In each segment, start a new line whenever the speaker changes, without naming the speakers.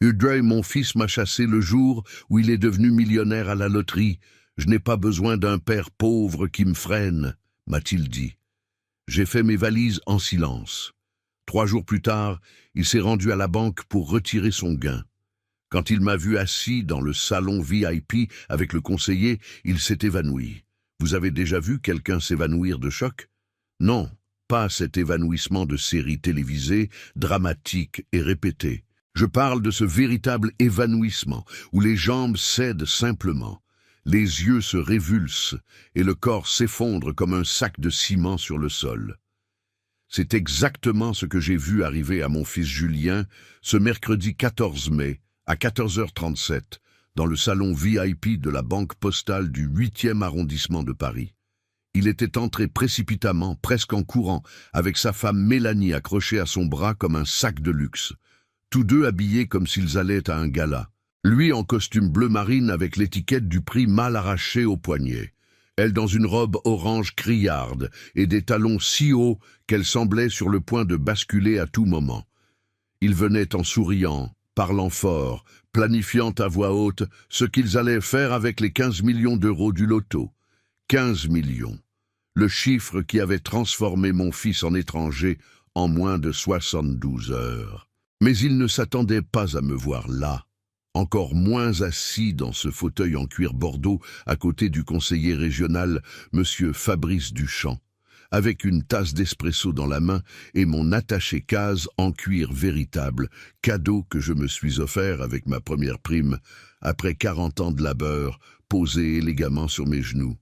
Audrey, mon fils, m'a chassé le jour où il est devenu millionnaire à la loterie. Je n'ai pas besoin d'un père pauvre qui me freine, m'a-t-il dit. J'ai fait mes valises en silence. 3 jours plus tard, il s'est rendu à la banque pour retirer son gain. Quand il m'a vu assis dans le salon VIP avec le conseiller, il s'est évanoui. Vous avez déjà vu quelqu'un s'évanouir de choc? Non, pas cet évanouissement de série télévisée, dramatique et répété. Je parle de ce véritable évanouissement où les jambes cèdent simplement, les yeux se révulsent et le corps s'effondre comme un sac de ciment sur le sol. C'est exactement ce que j'ai vu arriver à mon fils Julien ce mercredi 14 mai à 14h37 dans le salon VIP de la Banque Postale du 8e arrondissement de Paris. Il était entré précipitamment, presque en courant, avec sa femme Mélanie accrochée à son bras comme un sac de luxe. Tous deux habillés comme s'ils allaient à un gala. Lui en costume bleu marine avec l'étiquette du prix mal arrachée au poignet. Elle dans une robe orange criarde et des talons si hauts qu'elle semblait sur le point de basculer à tout moment. Ils venaient en souriant, parlant fort, planifiant à voix haute ce qu'ils allaient faire avec les 15 millions d'euros du loto. 15 millions. Le chiffre qui avait transformé mon fils en étranger en moins de 72 heures. Mais il ne s'attendait pas à me voir là, encore moins assis dans ce fauteuil en cuir bordeaux à côté du conseiller régional, monsieur Fabrice Duchamp, avec une tasse d'espresso dans la main et mon attaché-case en cuir véritable, cadeau que je me suis offert avec ma première prime, après 40 ans de labeur, posé élégamment sur mes genoux.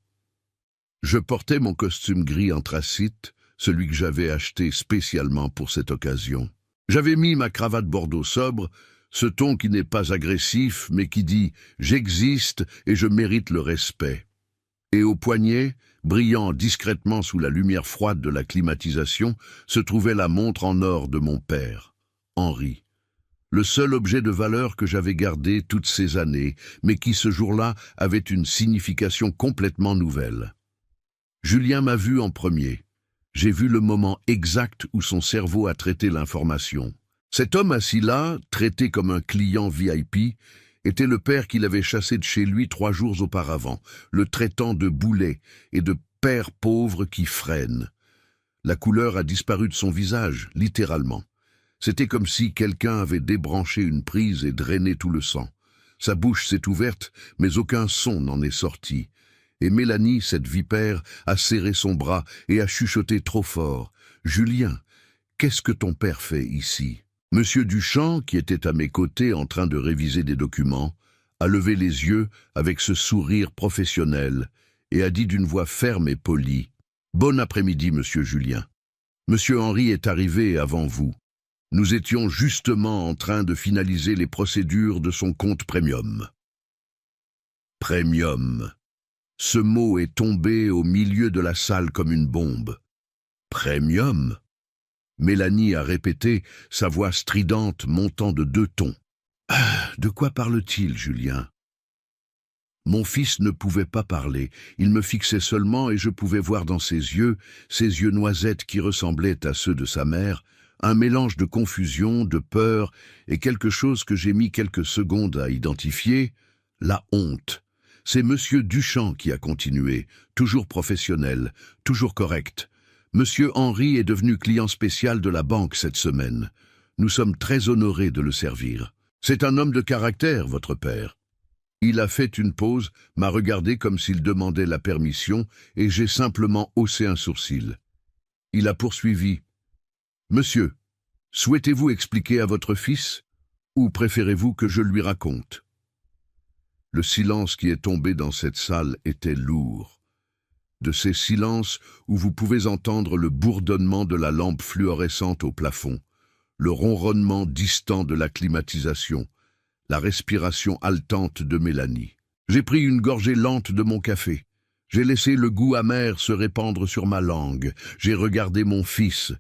Je portais mon costume gris anthracite, celui que j'avais acheté spécialement pour cette occasion. J'avais mis ma cravate bordeaux sobre, ce ton qui n'est pas agressif, mais qui dit « j'existe et je mérite le respect ». Et au poignet, brillant discrètement sous la lumière froide de la climatisation, se trouvait la montre en or de mon père, Henri. Le seul objet de valeur que j'avais gardé toutes ces années, mais qui ce jour-là avait une signification complètement nouvelle. Julien m'a vu en premier. J'ai vu le moment exact où son cerveau a traité l'information. Cet homme assis là, traité comme un client VIP, était le père qu'il avait chassé de chez lui 3 jours auparavant, le traitant de boulet et de père pauvre qui freine. La couleur a disparu de son visage, littéralement. C'était comme si quelqu'un avait débranché une prise et drainé tout le sang. Sa bouche s'est ouverte, mais aucun son n'en est sorti. Et Mélanie, cette vipère, a serré son bras et a chuchoté trop fort. « Julien, qu'est-ce que ton père fait ici ?» Monsieur Duchamp, qui était à mes côtés en train de réviser des documents, a levé les yeux avec ce sourire professionnel et a dit d'une voix ferme et polie « Bon après-midi, monsieur Julien. Monsieur Henri est arrivé avant vous. Nous étions justement en train de finaliser les procédures de son compte premium. » Premium. Ce mot est tombé au milieu de la salle comme une bombe. Premium. Mélanie a répété, sa voix stridente montant de 2 tons. « De quoi parle-t-il, Julien ?» Mon fils ne pouvait pas parler, il me fixait seulement et je pouvais voir dans ses yeux noisettes qui ressemblaient à ceux de sa mère, un mélange de confusion, de peur et quelque chose que j'ai mis quelques secondes à identifier, la honte. C'est monsieur Duchamp qui a continué, toujours professionnel, toujours correct. Monsieur Henri est devenu client spécial de la banque cette semaine. Nous sommes très honorés de le servir. C'est un homme de caractère, votre père. Il a fait une pause, m'a regardé comme s'il demandait la permission, et j'ai simplement haussé un sourcil. Il a poursuivi. « Monsieur, souhaitez-vous expliquer à votre fils, ou préférez-vous que je lui raconte ?» Le silence qui est tombé dans cette salle était lourd. De ces silences où vous pouvez entendre le bourdonnement de la lampe fluorescente au plafond, le ronronnement distant de la climatisation, la respiration haletante de Mélanie. J'ai pris une gorgée lente de mon café. J'ai laissé le goût amer se répandre sur ma langue. J'ai regardé mon fils,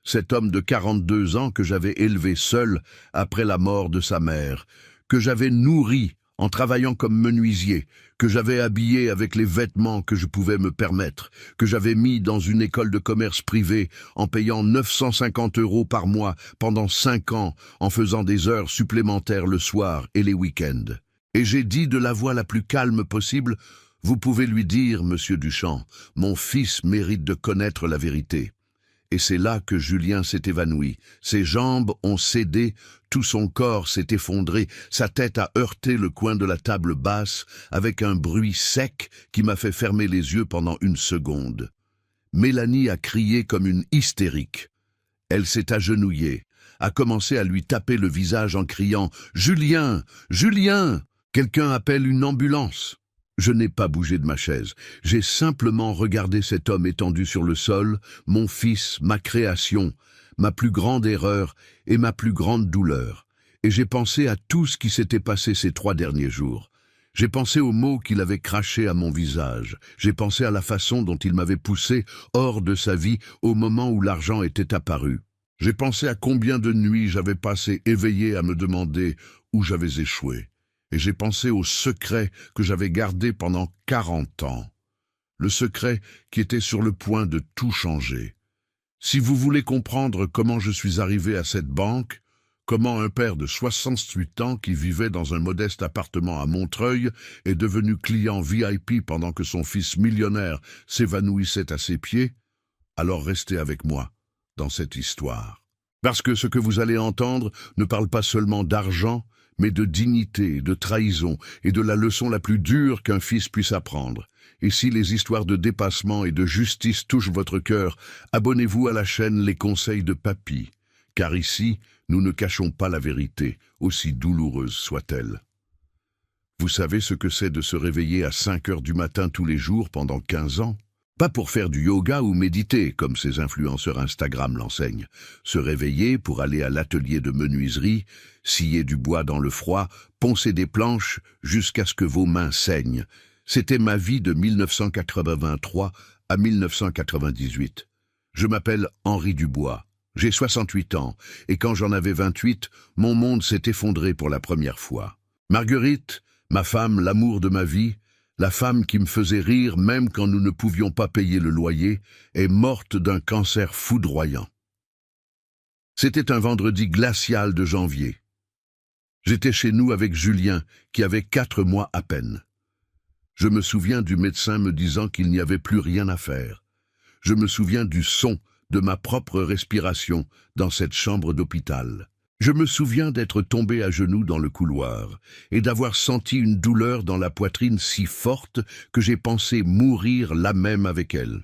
cet homme de 42 ans que j'avais élevé seul après la mort de sa mère, que j'avais nourri en travaillant comme menuisier, que j'avais habillé avec les vêtements que je pouvais me permettre, que j'avais mis dans une école de commerce privée en payant 950 € par mois pendant 5 ans, en faisant des heures supplémentaires le soir et les week-ends. Et j'ai dit de la voix la plus calme possible, « Vous pouvez lui dire, monsieur Duchamp, mon fils mérite de connaître la vérité. » Et c'est là que Julien s'est évanoui. Ses jambes ont cédé, tout son corps s'est effondré, sa tête a heurté le coin de la table basse avec un bruit sec qui m'a fait fermer les yeux pendant 1 seconde. Mélanie a crié comme une hystérique. Elle s'est agenouillée, a commencé à lui taper le visage en criant « Julien! Julien! Quelqu'un appelle une ambulance !» Je n'ai pas bougé de ma chaise. J'ai simplement regardé cet homme étendu sur le sol, mon fils, ma création, ma plus grande erreur et ma plus grande douleur. Et j'ai pensé à tout ce qui s'était passé ces 3 derniers jours. J'ai pensé aux mots qu'il avait crachés à mon visage. J'ai pensé à la façon dont il m'avait poussé hors de sa vie au moment où l'argent était apparu. J'ai pensé à combien de nuits j'avais passé éveillé à me demander où j'avais échoué. Et j'ai pensé au secret que j'avais gardé pendant 40 ans. Le secret qui était sur le point de tout changer. Si vous voulez comprendre comment je suis arrivé à cette banque, comment un père de 68 ans qui vivait dans un modeste appartement à Montreuil est devenu client VIP pendant que son fils millionnaire s'évanouissait à ses pieds, alors restez avec moi dans cette histoire. Parce que ce que vous allez entendre ne parle pas seulement d'argent, mais de dignité, de trahison et de la leçon la plus dure qu'un fils puisse apprendre. Et si les histoires de dépassement et de justice touchent votre cœur, abonnez-vous à la chaîne Les Conseils de Papy, car ici, nous ne cachons pas la vérité, aussi douloureuse soit-elle. Vous savez ce que c'est de se réveiller à 5 heures du matin tous les jours pendant 15 ans ? Pas pour faire du yoga ou méditer, comme ces influenceurs Instagram l'enseignent. Se réveiller pour aller à l'atelier de menuiserie, scier du bois dans le froid, poncer des planches jusqu'à ce que vos mains saignent. C'était ma vie de 1983 à 1998. Je m'appelle Henri Dubois. J'ai 68 ans, et quand j'en avais 28, mon monde s'est effondré pour la première fois. Marguerite, ma femme, l'amour de ma vie, la femme qui me faisait rire même quand nous ne pouvions pas payer le loyer, est morte d'un cancer foudroyant. C'était un vendredi glacial de janvier. J'étais chez nous avec Julien, qui avait 4 mois à peine. Je me souviens du médecin me disant qu'il n'y avait plus rien à faire. Je me souviens du son de ma propre respiration dans cette chambre d'hôpital. Je me souviens d'être tombé à genoux dans le couloir et d'avoir senti une douleur dans la poitrine si forte que j'ai pensé mourir là même avec elle.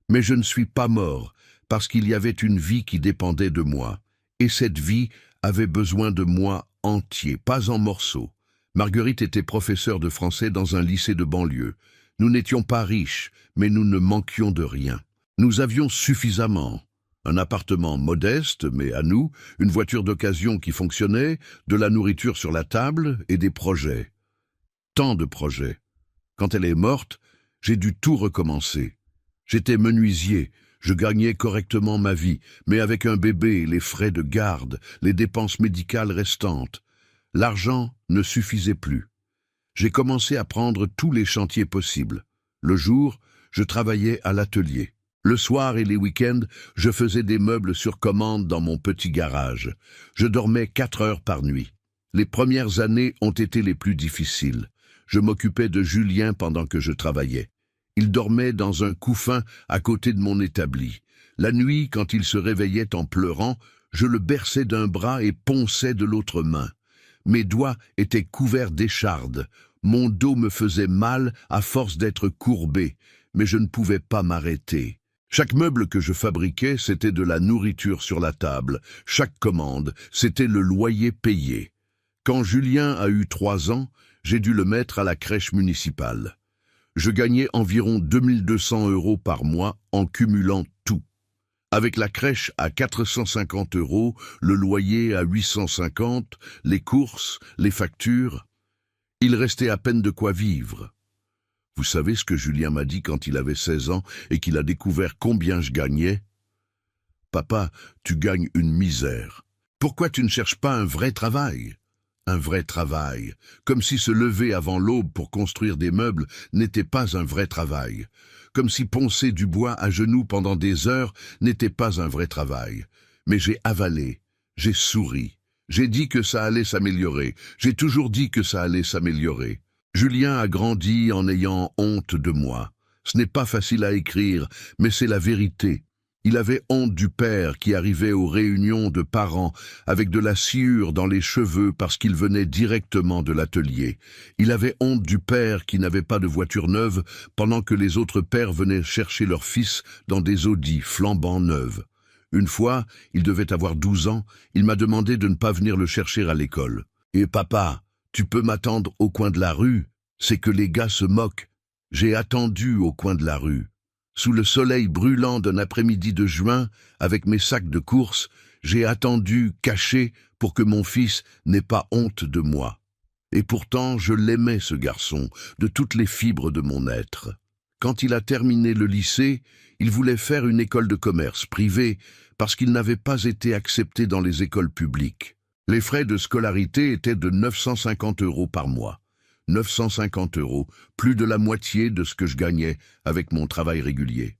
Mais je ne suis pas mort parce qu'il y avait une vie qui dépendait de moi. Et cette vie avait besoin de moi entier, pas en morceaux. Marguerite était professeure de français dans un lycée de banlieue. Nous n'étions pas riches, mais nous ne manquions de rien. Nous avions suffisamment. Un appartement modeste, mais à nous, une voiture d'occasion qui fonctionnait, de la nourriture sur la table et des projets. Tant de projets. Quand elle est morte, j'ai dû tout recommencer. J'étais menuisier, je gagnais correctement ma vie, mais avec un bébé, les frais de garde, les dépenses médicales restantes. L'argent ne suffisait plus. J'ai commencé à prendre tous les chantiers possibles. Le jour, je travaillais à l'atelier. Le soir et les week-ends, je faisais des meubles sur commande dans mon petit garage. Je dormais 4 heures par nuit. Les premières années ont été les plus difficiles. Je m'occupais de Julien pendant que je travaillais. Il dormait dans un couffin à côté de mon établi. La nuit, quand il se réveillait en pleurant, je le berçais d'un bras et ponçais de l'autre main. Mes doigts étaient couverts d'échardes. Mon dos me faisait mal à force d'être courbé, mais je ne pouvais pas m'arrêter. Chaque meuble que je fabriquais, c'était de la nourriture sur la table. Chaque commande, c'était le loyer payé. Quand Julien a eu 3 ans, j'ai dû le mettre à la crèche municipale. Je gagnais environ 2200 € par mois en cumulant tout. Avec la crèche à 450 €, le loyer à 850, les courses, les factures, il restait à peine de quoi vivre. Vous savez ce que Julien m'a dit quand il avait 16 ans et qu'il a découvert combien je gagnais ? « Papa, tu gagnes une misère. Pourquoi tu ne cherches pas un vrai travail ? un vrai travail, comme si se lever avant l'aube pour construire des meubles n'était pas un vrai travail, comme si poncer du bois à genoux pendant des heures n'était pas un vrai travail. Mais j'ai avalé, j'ai souri, j'ai dit que ça allait s'améliorer, j'ai toujours dit que ça allait s'améliorer. Julien a grandi en ayant honte de moi. Ce n'est pas facile à écrire, mais c'est la vérité. Il avait honte du père qui arrivait aux réunions de parents avec de la sciure dans les cheveux parce qu'il venait directement de l'atelier. Il avait honte du père qui n'avait pas de voiture neuve pendant que les autres pères venaient chercher leurs fils dans des Audi flambant neuves. Une fois, il devait avoir 12 ans, il m'a demandé de ne pas venir le chercher à l'école. « Et papa, tu peux m'attendre au coin de la rue, c'est que les gars se moquent. » J'ai attendu au coin de la rue. Sous le soleil brûlant d'un après-midi de juin, avec mes sacs de course, j'ai attendu, caché, pour que mon fils n'ait pas honte de moi. Et pourtant, je l'aimais, ce garçon, de toutes les fibres de mon être. Quand il a terminé le lycée, il voulait faire une école de commerce privée parce qu'il n'avait pas été accepté dans les écoles publiques. Les frais de scolarité étaient de 950 € par mois. 950 €, plus de la moitié de ce que je gagnais avec mon travail régulier.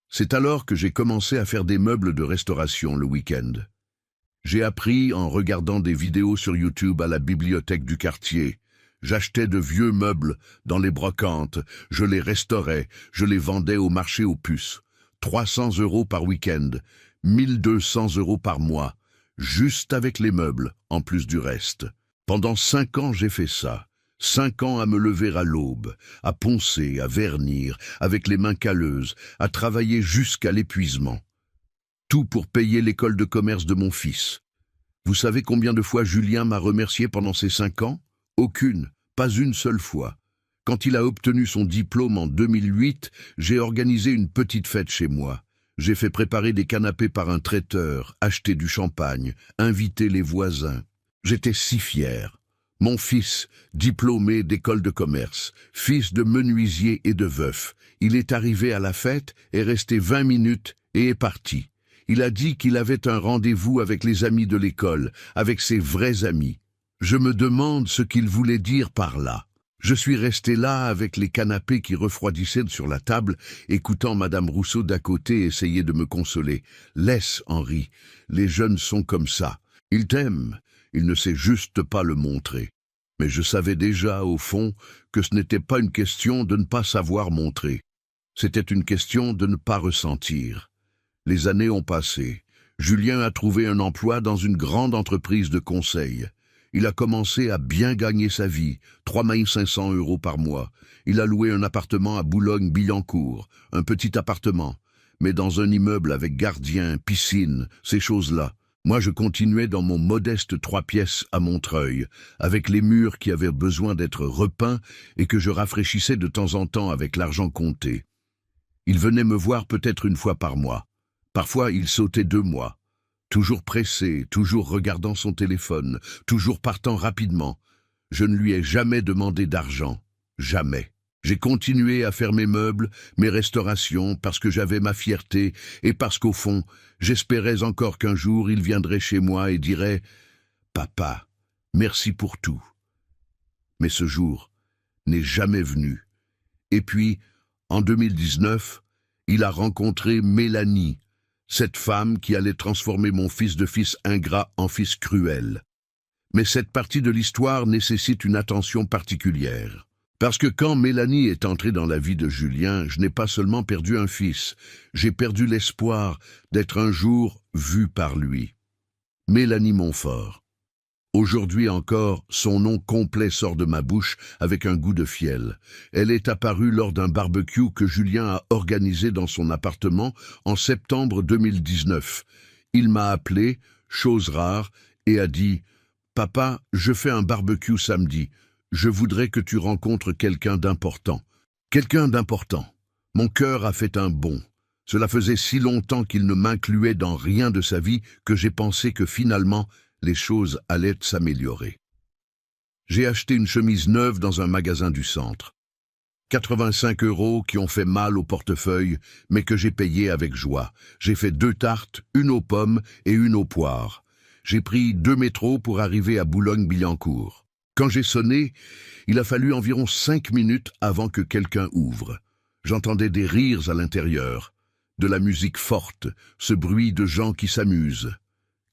C'est alors que j'ai commencé à faire des meubles de restauration le week-end. J'ai appris en regardant des vidéos sur YouTube à la bibliothèque du quartier. J'achetais de vieux meubles dans les brocantes, je les restaurais, je les vendais au marché aux puces. 300 € par week-end, 1200 € par mois, juste avec les meubles, en plus du reste. Pendant 5 ans, j'ai fait ça. 5 ans à me lever à l'aube, à poncer, à vernir, avec les mains calleuses, à travailler jusqu'à l'épuisement. Tout pour payer l'école de commerce de mon fils. Vous savez combien de fois Julien m'a remercié pendant ces 5 ans? Aucune, pas une seule fois. Quand il a obtenu son diplôme en 2008, j'ai organisé une petite fête chez moi. J'ai fait préparer des canapés par un traiteur, acheté du champagne, invité les voisins. J'étais si fier. Mon fils, diplômé d'école de commerce, fils de menuisier et de veuf, il est arrivé à la fête, est resté 20 minutes et est parti. Il a dit qu'il avait un rendez-vous avec les amis de l'école, avec ses vrais amis. Je me demande ce qu'il voulait dire par là. Je suis resté là avec les canapés qui refroidissaient sur la table, écoutant Madame Rousseau d'à côté essayer de me consoler. « Laisse, Henri, les jeunes sont comme ça. Ils t'aiment. Il ne sait juste pas le montrer. » Mais je savais déjà, au fond, que ce n'était pas une question de ne pas savoir montrer. C'était une question de ne pas ressentir. Les années ont passé. Julien a trouvé un emploi dans une grande entreprise de conseil. Il a commencé à bien gagner sa vie, 3 500 € par mois. Il a loué un appartement à Boulogne-Billancourt, un petit appartement, mais dans un immeuble avec gardien, piscine, ces choses-là. Moi, je continuais dans mon modeste 3 pièces à Montreuil, avec les murs qui avaient besoin d'être repeints et que je rafraîchissais de temps en temps avec l'argent compté. Il venait me voir peut-être une fois par mois. Parfois, il sautait 2 mois. Toujours pressé, toujours regardant son téléphone, toujours partant rapidement. Je ne lui ai jamais demandé d'argent. Jamais. J'ai continué à faire mes meubles, mes restaurations, parce que j'avais ma fierté et parce qu'au fond, j'espérais encore qu'un jour il viendrait chez moi et dirait « Papa, merci pour tout ». Mais ce jour n'est jamais venu. Et puis, en 2019, il a rencontré Mélanie, cette femme qui allait transformer mon fils de fils ingrat en fils cruel. Mais cette partie de l'histoire nécessite une attention particulière. Parce que quand Mélanie est entrée dans la vie de Julien, je n'ai pas seulement perdu un fils, j'ai perdu l'espoir d'être un jour vu par lui. Mélanie Montfort. Aujourd'hui encore, son nom complet sort de ma bouche avec un goût de fiel. Elle est apparue lors d'un barbecue que Julien a organisé dans son appartement en septembre 2019. Il m'a appelé, chose rare, et a dit « Papa, je fais un barbecue samedi. Je voudrais que tu rencontres quelqu'un d'important. » Quelqu'un d'important. Mon cœur a fait un bond. Cela faisait si longtemps qu'il ne m'incluait dans rien de sa vie que j'ai pensé que finalement, les choses allaient s'améliorer. J'ai acheté une chemise neuve dans un magasin du centre. 85 € qui ont fait mal au portefeuille, mais que j'ai payé avec joie. J'ai fait 2 tartes, une aux pommes et une aux poires. J'ai pris 2 métros pour arriver à Boulogne-Billancourt. Quand j'ai sonné, il a fallu environ 5 minutes avant que quelqu'un ouvre. J'entendais des rires à l'intérieur, de la musique forte, ce bruit de gens qui s'amusent.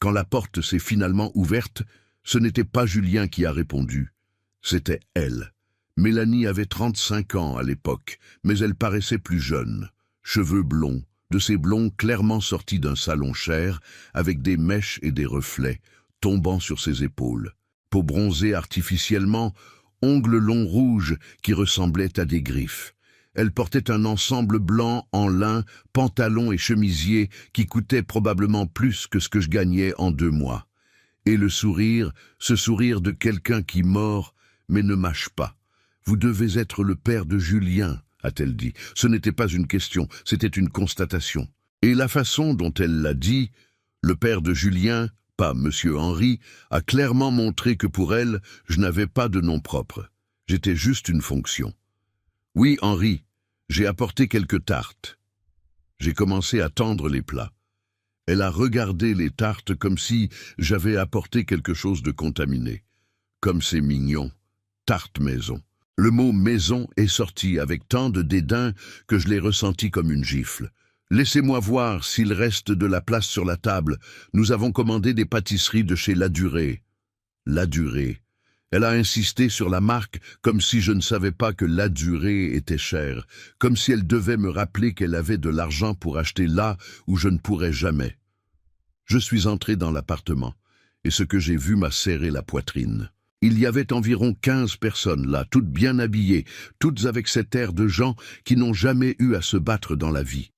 Quand la porte s'est finalement ouverte, ce n'était pas Julien qui a répondu, c'était elle. Mélanie avait 35 ans à l'époque, mais elle paraissait plus jeune. Cheveux blonds, de ces blonds clairement sortis d'un salon cher, avec des mèches et des reflets, tombant sur ses épaules. Peau bronzée artificiellement, ongles longs rouges qui ressemblaient à des griffes. Elle portait un ensemble blanc en lin, pantalon et chemisier qui coûtait probablement plus que ce que je gagnais en 2 mois. Et le sourire, ce sourire de quelqu'un qui mord, mais ne mâche pas. « Vous devez être le père de Julien », a-t-elle dit. Ce n'était pas une question, c'était une constatation. Et la façon dont elle l'a dit, le père de Julien, pas Monsieur Henri, a clairement montré que pour elle, je n'avais pas de nom propre. J'étais juste une fonction. « Oui, Henri, j'ai apporté quelques tartes. » J'ai commencé à tendre les plats. Elle a regardé les tartes comme si j'avais apporté quelque chose de contaminé. Comme c'est mignon. Tarte maison. Le mot « maison » est sorti avec tant de dédain que je l'ai ressenti comme une gifle. Laissez-moi voir s'il reste de la place sur la table. Nous avons commandé des pâtisseries de chez Ladurée. Ladurée. Elle a insisté sur la marque comme si je ne savais pas que Ladurée était chère, comme si elle devait me rappeler qu'elle avait de l'argent pour acheter là où je ne pourrais jamais. Je suis entré dans l'appartement, et ce que j'ai vu m'a serré la poitrine. Il y avait environ 15 personnes là, toutes bien habillées, toutes avec cet air de gens qui n'ont jamais eu à se battre dans la vie.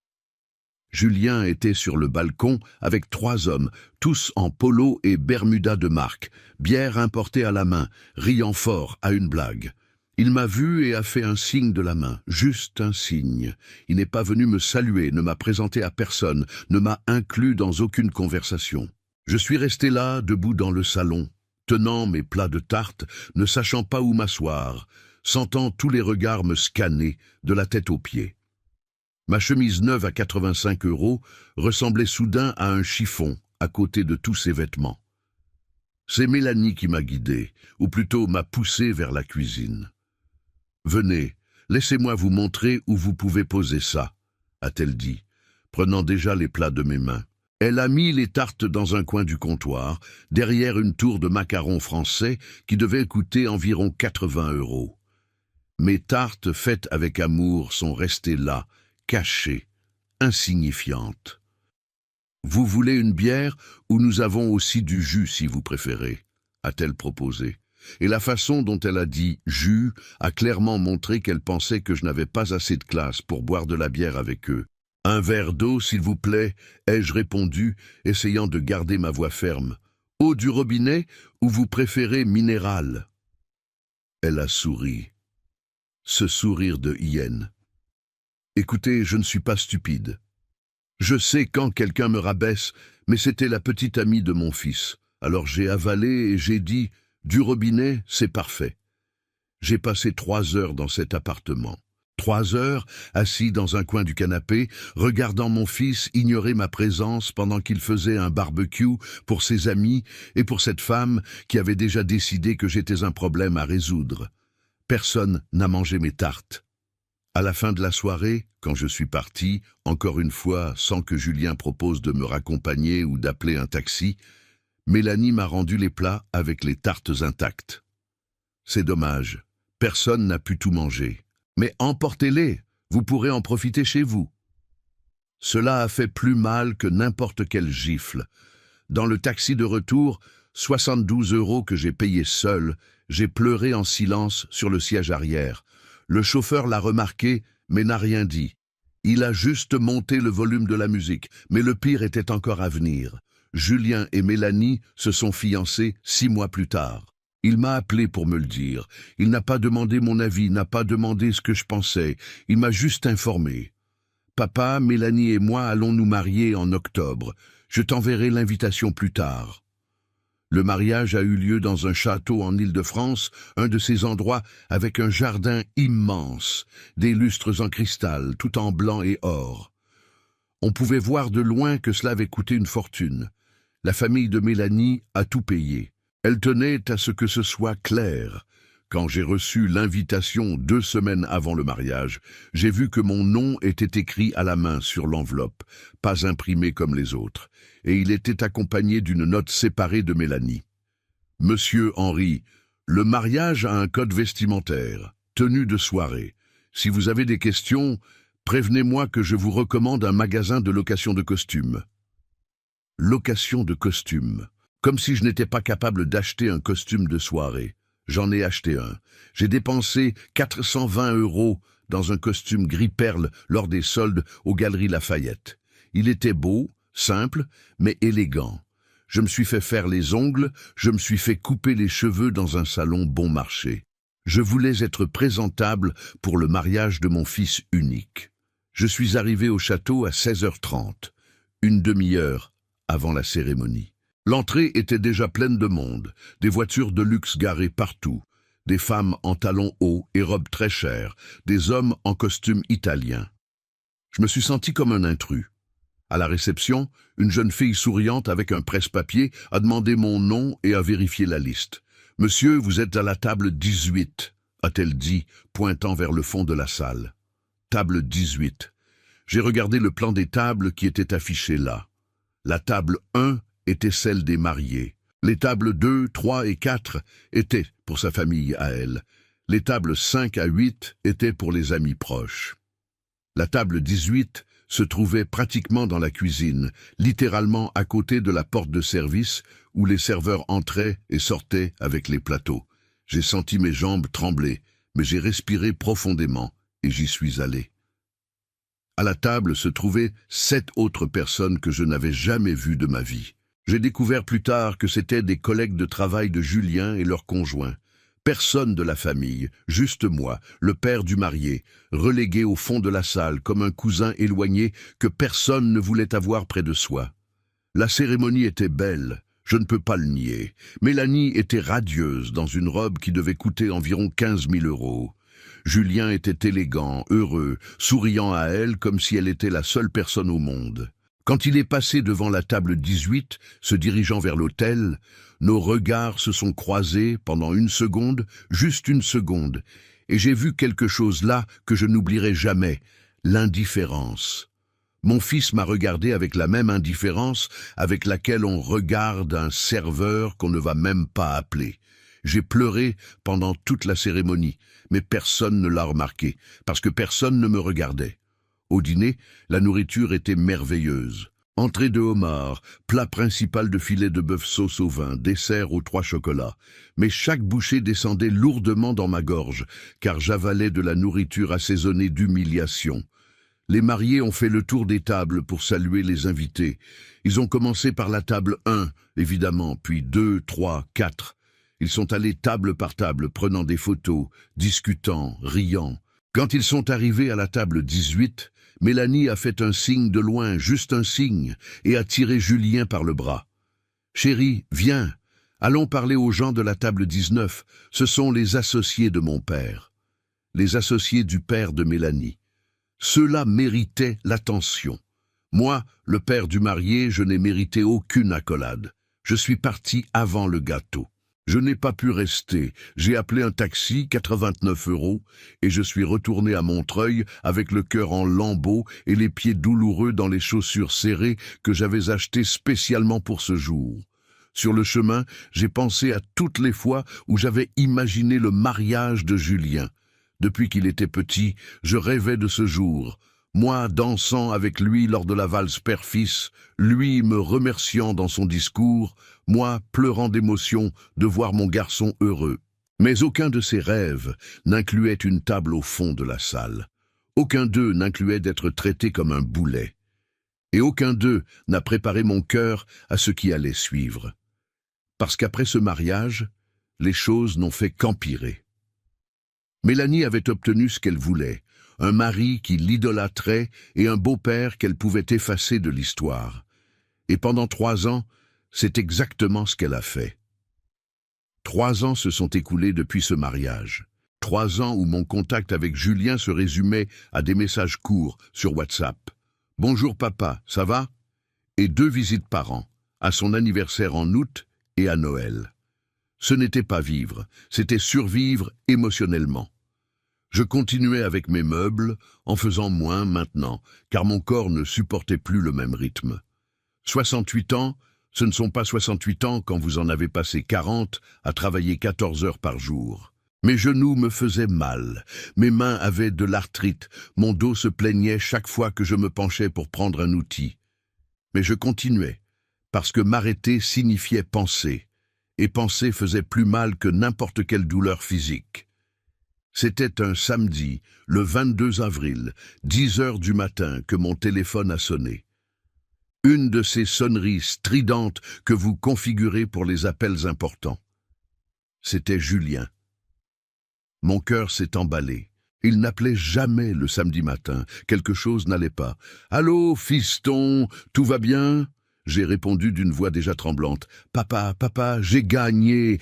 Julien était sur le balcon avec 3 hommes, tous en polo et bermuda de marque, bière importée à la main, riant fort à une blague. Il m'a vu et a fait un signe de la main, juste un signe. Il n'est pas venu me saluer, ne m'a présenté à personne, ne m'a inclus dans aucune conversation. Je suis resté là, debout dans le salon, tenant mes plats de tarte, ne sachant pas où m'asseoir, sentant tous les regards me scanner, de la tête aux pieds. Ma chemise neuve à 85 € ressemblait soudain à un chiffon, à côté de tous ses vêtements. C'est Mélanie qui m'a guidé, ou plutôt m'a poussé vers la cuisine. « Venez, laissez-moi vous montrer où vous pouvez poser ça », a-t-elle dit, prenant déjà les plats de mes mains. Elle a mis les tartes dans un coin du comptoir, derrière une tour de macarons français qui devait coûter environ 80 €. Mes tartes faites avec amour sont restées là, cachées, insignifiantes. « Vous voulez une bière ou nous avons aussi du jus si vous préférez ?» a-t-elle proposé. Et la façon dont elle a dit « jus » a clairement montré qu'elle pensait que je n'avais pas assez de classe pour boire de la bière avec eux. « Un verre d'eau, s'il vous plaît » ai-je répondu, essayant de garder ma voix ferme. « Eau du robinet ou vous préférez minérale ?» Elle a souri. Ce sourire de hyène. « Écoutez, je ne suis pas stupide. Je sais quand quelqu'un me rabaisse, mais c'était la petite amie de mon fils. Alors j'ai avalé et j'ai dit « du robinet, c'est parfait ». J'ai passé 3 heures dans cet appartement. 3 heures, assis dans un coin du canapé, regardant mon fils ignorer ma présence pendant qu'il faisait un barbecue pour ses amis et pour cette femme qui avait déjà décidé que j'étais un problème à résoudre. Personne n'a mangé mes tartes. À la fin de la soirée, quand je suis parti, encore une fois sans que Julien propose de me raccompagner ou d'appeler un taxi, Mélanie m'a rendu les plats avec les tartes intactes. C'est dommage, personne n'a pu tout manger. Mais emportez-les, vous pourrez en profiter chez vous. Cela a fait plus mal que n'importe quelle gifle. Dans le taxi de retour, 72 € que j'ai payé seul, j'ai pleuré en silence sur le siège arrière. Le chauffeur l'a remarqué, mais n'a rien dit. Il a juste monté le volume de la musique, mais le pire était encore à venir. Julien et Mélanie se sont fiancés 6 mois plus tard. Il m'a appelé pour me le dire. Il n'a pas demandé mon avis, n'a pas demandé ce que je pensais. Il m'a juste informé. Papa, Mélanie et moi allons nous marier en octobre. Je t'enverrai l'invitation plus tard. Le mariage a eu lieu dans un château en Île-de-France, un de ces endroits avec un jardin immense, des lustres en cristal, tout en blanc et or. On pouvait voir de loin que cela avait coûté une fortune. La famille de Mélanie a tout payé. Elle tenait à ce que ce soit clair. Quand j'ai reçu l'invitation 2 semaines avant le mariage, j'ai vu que mon nom était écrit à la main sur l'enveloppe, pas imprimé comme les autres, et il était accompagné d'une note séparée de Mélanie. Monsieur Henry, le mariage a un code vestimentaire, tenue de soirée. Si vous avez des questions, prévenez-moi que je vous recommande un magasin de location de costumes. Location de costumes. Comme si je n'étais pas capable d'acheter un costume de soirée. J'en ai acheté un. J'ai dépensé 420 € dans un costume gris perle lors des soldes aux Galeries Lafayette. Il était beau, simple, mais élégant. Je me suis fait faire les ongles, je me suis fait couper les cheveux dans un salon bon marché. Je voulais être présentable pour le mariage de mon fils unique. Je suis arrivé au château à 16h30, une demi-heure avant la cérémonie. L'entrée était déjà pleine de monde, des voitures de luxe garées partout, des femmes en talons hauts et robes très chères, des hommes en costume italien. Je me suis senti comme un intrus. À la réception, une jeune fille souriante avec un presse-papier a demandé mon nom et a vérifié la liste. « Monsieur, vous êtes à la table 18, a-t-elle dit, pointant vers le fond de la salle. Table 18. J'ai regardé le plan des tables qui étaient affichées là. La table 1 était celle des mariés. Les tables 2, 3 et 4 étaient pour sa famille à elle. Les tables 5 à 8 étaient pour les amis proches. La table 18 se trouvait pratiquement dans la cuisine, littéralement à côté de la porte de service où les serveurs entraient et sortaient avec les plateaux. J'ai senti mes jambes trembler, mais j'ai respiré profondément et j'y suis allé. À la table se trouvaient 7 autres personnes que je n'avais jamais vues de ma vie. J'ai découvert plus tard que c'étaient des collègues de travail de Julien et leurs conjoints. Personne de la famille, juste moi, le père du marié, relégué au fond de la salle comme un cousin éloigné que personne ne voulait avoir près de soi. La cérémonie était belle, je ne peux pas le nier. Mélanie était radieuse dans une robe qui devait coûter environ 15 000 €. Julien était élégant, heureux, souriant à elle comme si elle était la seule personne au monde. Quand il est passé devant la table 18, se dirigeant vers l'autel, nos regards se sont croisés pendant une seconde, juste une seconde, et j'ai vu quelque chose là que je n'oublierai jamais, l'indifférence. Mon fils m'a regardé avec la même indifférence avec laquelle on regarde un serveur qu'on ne va même pas appeler. J'ai pleuré pendant toute la cérémonie, mais personne ne l'a remarqué, parce que personne ne me regardait. Au dîner, la nourriture était merveilleuse. Entrée de homard, plat principal de filet de bœuf sauce au vin, dessert aux 3 chocolats. Mais chaque bouchée descendait lourdement dans ma gorge, car j'avalais de la nourriture assaisonnée d'humiliation. Les mariés ont fait le tour des tables pour saluer les invités. Ils ont commencé par la table 1, évidemment, puis 2, 3, 4. Ils sont allés table par table, prenant des photos, discutant, riant. Quand ils sont arrivés à la table 18, Mélanie a fait un signe de loin, juste un signe, et a tiré Julien par le bras. « Chérie, viens, allons parler aux gens de la table 19, ce sont les associés de mon père. » Les associés du père de Mélanie. Ceux-là méritaient l'attention. Moi, le père du marié, je n'ai mérité aucune accolade. Je suis parti avant le gâteau. Je n'ai pas pu rester, j'ai appelé un taxi, 89 €, et je suis retourné à Montreuil avec le cœur en lambeaux et les pieds douloureux dans les chaussures serrées que j'avais achetées spécialement pour ce jour. Sur le chemin, j'ai pensé à toutes les fois où j'avais imaginé le mariage de Julien. Depuis qu'il était petit, je rêvais de ce jour. Moi dansant avec lui lors de la valse père-fils, lui me remerciant dans son discours, moi pleurant d'émotion de voir mon garçon heureux. Mais aucun de ces rêves n'incluait une table au fond de la salle. Aucun d'eux n'incluait d'être traité comme un boulet. Et aucun d'eux n'a préparé mon cœur à ce qui allait suivre. Parce qu'après ce mariage, les choses n'ont fait qu'empirer. Mélanie avait obtenu ce qu'elle voulait, un mari qui l'idolâtrait et un beau-père qu'elle pouvait effacer de l'histoire. Et pendant 3 ans, c'est exactement ce qu'elle a fait. 3 ans se sont écoulés depuis ce mariage. 3 ans où mon contact avec Julien se résumait à des messages courts sur WhatsApp. « Bonjour papa, ça va ?» et 2 visites par an, à son anniversaire en août et à Noël. Ce n'était pas vivre, c'était survivre émotionnellement. Je continuais avec mes meubles, en faisant moins maintenant, car mon corps ne supportait plus le même rythme. 68 ans, ce ne sont pas 68 ans quand vous en avez passé 40 à travailler 14 heures par jour. Mes genoux me faisaient mal, mes mains avaient de l'arthrite, mon dos se plaignait chaque fois que je me penchais pour prendre un outil. Mais je continuais, parce que m'arrêter signifiait penser, et penser faisait plus mal que n'importe quelle douleur physique. C'était un samedi, le 22 avril, 10 heures du matin, que mon téléphone a sonné. Une de ces sonneries stridentes que vous configurez pour les appels importants. C'était Julien. Mon cœur s'est emballé. Il n'appelait jamais le samedi matin. Quelque chose n'allait pas. « Allô, fiston, tout va bien ?» J'ai répondu d'une voix déjà tremblante. « Papa, papa, j'ai gagné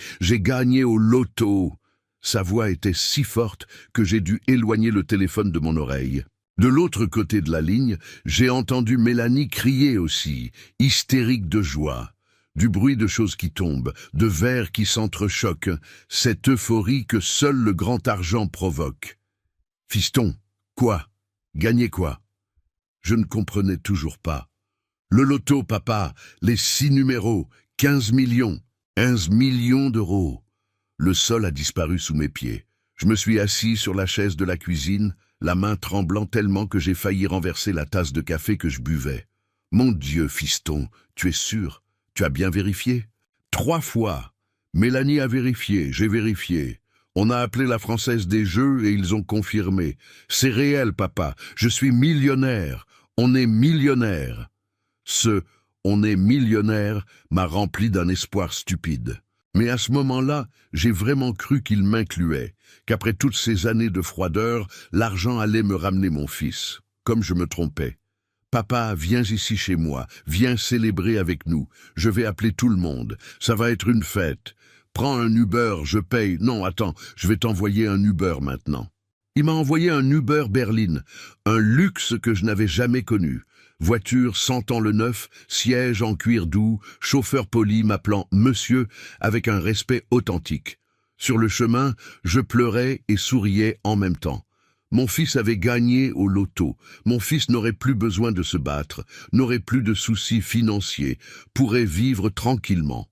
au loto !» Sa voix était si forte que j'ai dû éloigner le téléphone de mon oreille. De l'autre côté de la ligne, j'ai entendu Mélanie crier aussi, hystérique de joie. Du bruit de choses qui tombent, de verres qui s'entrechoquent, cette euphorie que seul le grand argent provoque. « Fiston, quoi? Gagner quoi ?» Je ne comprenais toujours pas. « Le loto, papa, les 6 numéros, 15 millions, 15 millions d'euros. » Le sol a disparu sous mes pieds. Je me suis assis sur la chaise de la cuisine, la main tremblant tellement que j'ai failli renverser la tasse de café que je buvais. « Mon Dieu, fiston, tu es sûr? Tu as bien vérifié ?» 3 fois. Mélanie a vérifié, j'ai vérifié. On a appelé la Française des Jeux et ils ont confirmé. C'est réel, papa, je suis millionnaire. On est millionnaire. Ce « on est millionnaire » m'a rempli d'un espoir stupide. Mais à ce moment-là, j'ai vraiment cru qu'il m'incluait, qu'après toutes ces années de froideur, l'argent allait me ramener mon fils. Comme je me trompais. « Papa, viens ici chez moi, viens célébrer avec nous. Je vais appeler tout le monde. Ça va être une fête. Prends un Uber, je paye. Non, attends, je vais t'envoyer un Uber maintenant. » Il m'a envoyé un Uber berline, un luxe que je n'avais jamais connu. Voiture sentant le neuf, siège en cuir doux, chauffeur poli m'appelant « monsieur » avec un respect authentique. Sur le chemin, je pleurais et souriais en même temps. Mon fils avait gagné au loto. Mon fils n'aurait plus besoin de se battre, n'aurait plus de soucis financiers, pourrait vivre tranquillement.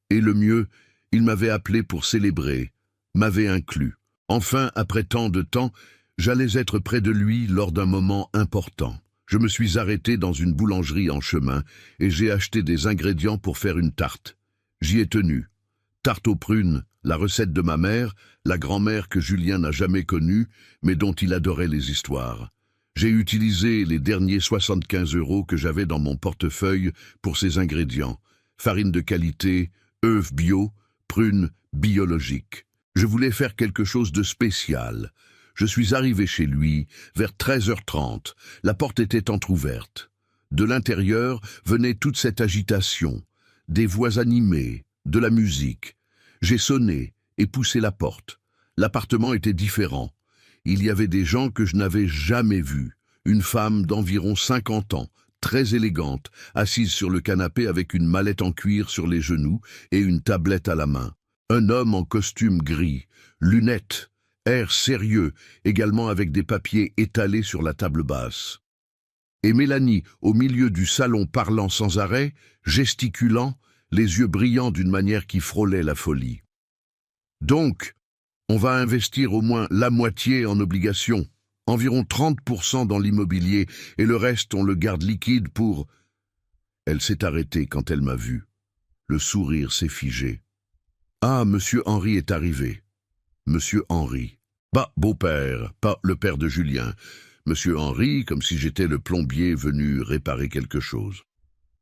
Et le mieux, il m'avait appelé pour célébrer, m'avait inclus. Enfin, après tant de temps, j'allais être près de lui lors d'un moment important. Je me suis arrêté dans une boulangerie en chemin et j'ai acheté des ingrédients pour faire une tarte. J'y ai tenu. Tarte aux prunes, la recette de ma mère, la grand-mère que Julien n'a jamais connue, mais dont il adorait les histoires. J'ai utilisé les derniers 75 € que j'avais dans mon portefeuille pour ces ingrédients. Farine de qualité, œufs bio, prunes biologiques. Je voulais faire quelque chose de spécial. Je suis arrivé chez lui vers 13h30. La porte était entr'ouverte. De l'intérieur venait toute cette agitation, des voix animées, de la musique. J'ai sonné et poussé la porte. L'appartement était différent. Il y avait des gens que je n'avais jamais vus. Une femme d'environ 50 ans, très élégante, assise sur le canapé avec une mallette en cuir sur les genoux et une tablette à la main. Un homme en costume gris, lunettes, air sérieux, également avec des papiers étalés sur la table basse. Et Mélanie, au milieu du salon parlant sans arrêt, gesticulant, les yeux brillants d'une manière qui frôlait la folie. Donc, on va investir au moins la moitié en obligations, environ 30% dans l'immobilier, et le reste on le garde liquide pour... Elle s'est arrêtée quand elle m'a vu. Le sourire s'est figé. Ah, Monsieur Henri est arrivé. Monsieur Henri. Bah, beau-père, pas le père de Julien. Monsieur Henri, comme si j'étais le plombier venu réparer quelque chose.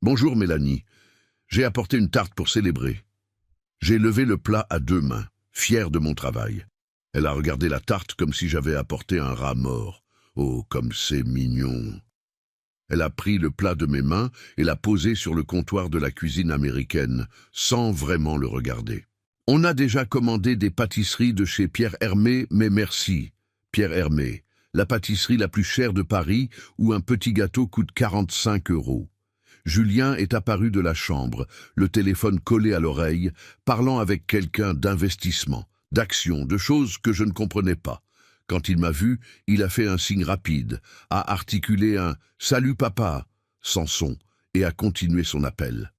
Bonjour Mélanie. J'ai apporté une tarte pour célébrer. J'ai levé le plat à 2 mains, fier de mon travail. Elle a regardé la tarte comme si j'avais apporté un rat mort. Oh, comme c'est mignon. Elle a pris le plat de mes mains et l'a posé sur le comptoir de la cuisine américaine, sans vraiment le regarder. On a déjà commandé des pâtisseries de chez Pierre Hermé, mais merci. Pierre Hermé, la pâtisserie la plus chère de Paris, où un petit gâteau coûte 45 €. Julien est apparu de la chambre, le téléphone collé à l'oreille, parlant avec quelqu'un d'investissement, d'action, de choses que je ne comprenais pas. Quand il m'a vu, il a fait un signe rapide, a articulé un « Salut papa » sans son, et a continué son appel.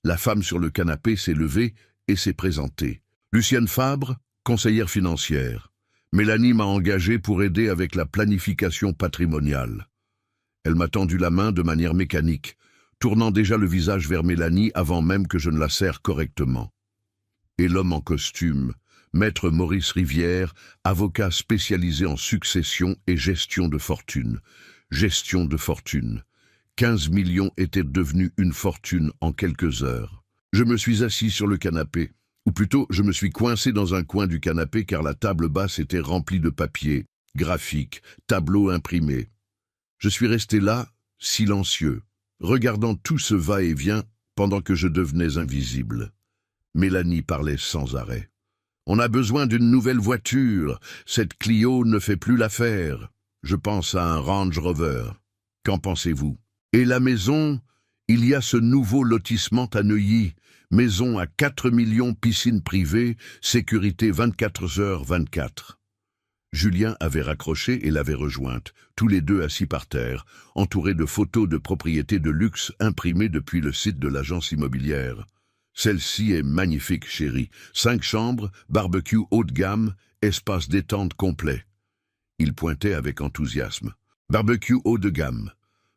La femme sur le canapé s'est levée et s'est présentée. Lucienne Fabre, conseillère financière. Mélanie m'a engagé pour aider avec la planification patrimoniale. Elle m'a tendu la main de manière mécanique, tournant déjà le visage vers Mélanie avant même que je ne la serre correctement. Et l'homme en costume, maître Maurice Rivière, avocat spécialisé en succession et gestion de fortune. Gestion de fortune. 15 millions étaient devenus une fortune en quelques heures. Je me suis assis sur le canapé, ou plutôt je me suis coincé dans un coin du canapé car la table basse était remplie de papiers, graphiques, tableaux imprimés. Je suis resté là, silencieux, regardant tout ce va-et-vient pendant que je devenais invisible. Mélanie parlait sans arrêt. « On a besoin d'une nouvelle voiture. Cette Clio ne fait plus l'affaire. Je pense à un Range Rover. Qu'en pensez-vous? Et la maison, il y a ce nouveau lotissement à Neuilly. Maison à 4 millions, piscine privée, sécurité 24h/24. » Julien avait raccroché et l'avait rejointe, tous les deux assis par terre, entourés de photos de propriétés de luxe imprimées depuis le site de l'agence immobilière. Celle-ci est magnifique, chérie. 5 chambres, barbecue haut de gamme, espace détente complet. Il pointait avec enthousiasme. Barbecue haut de gamme.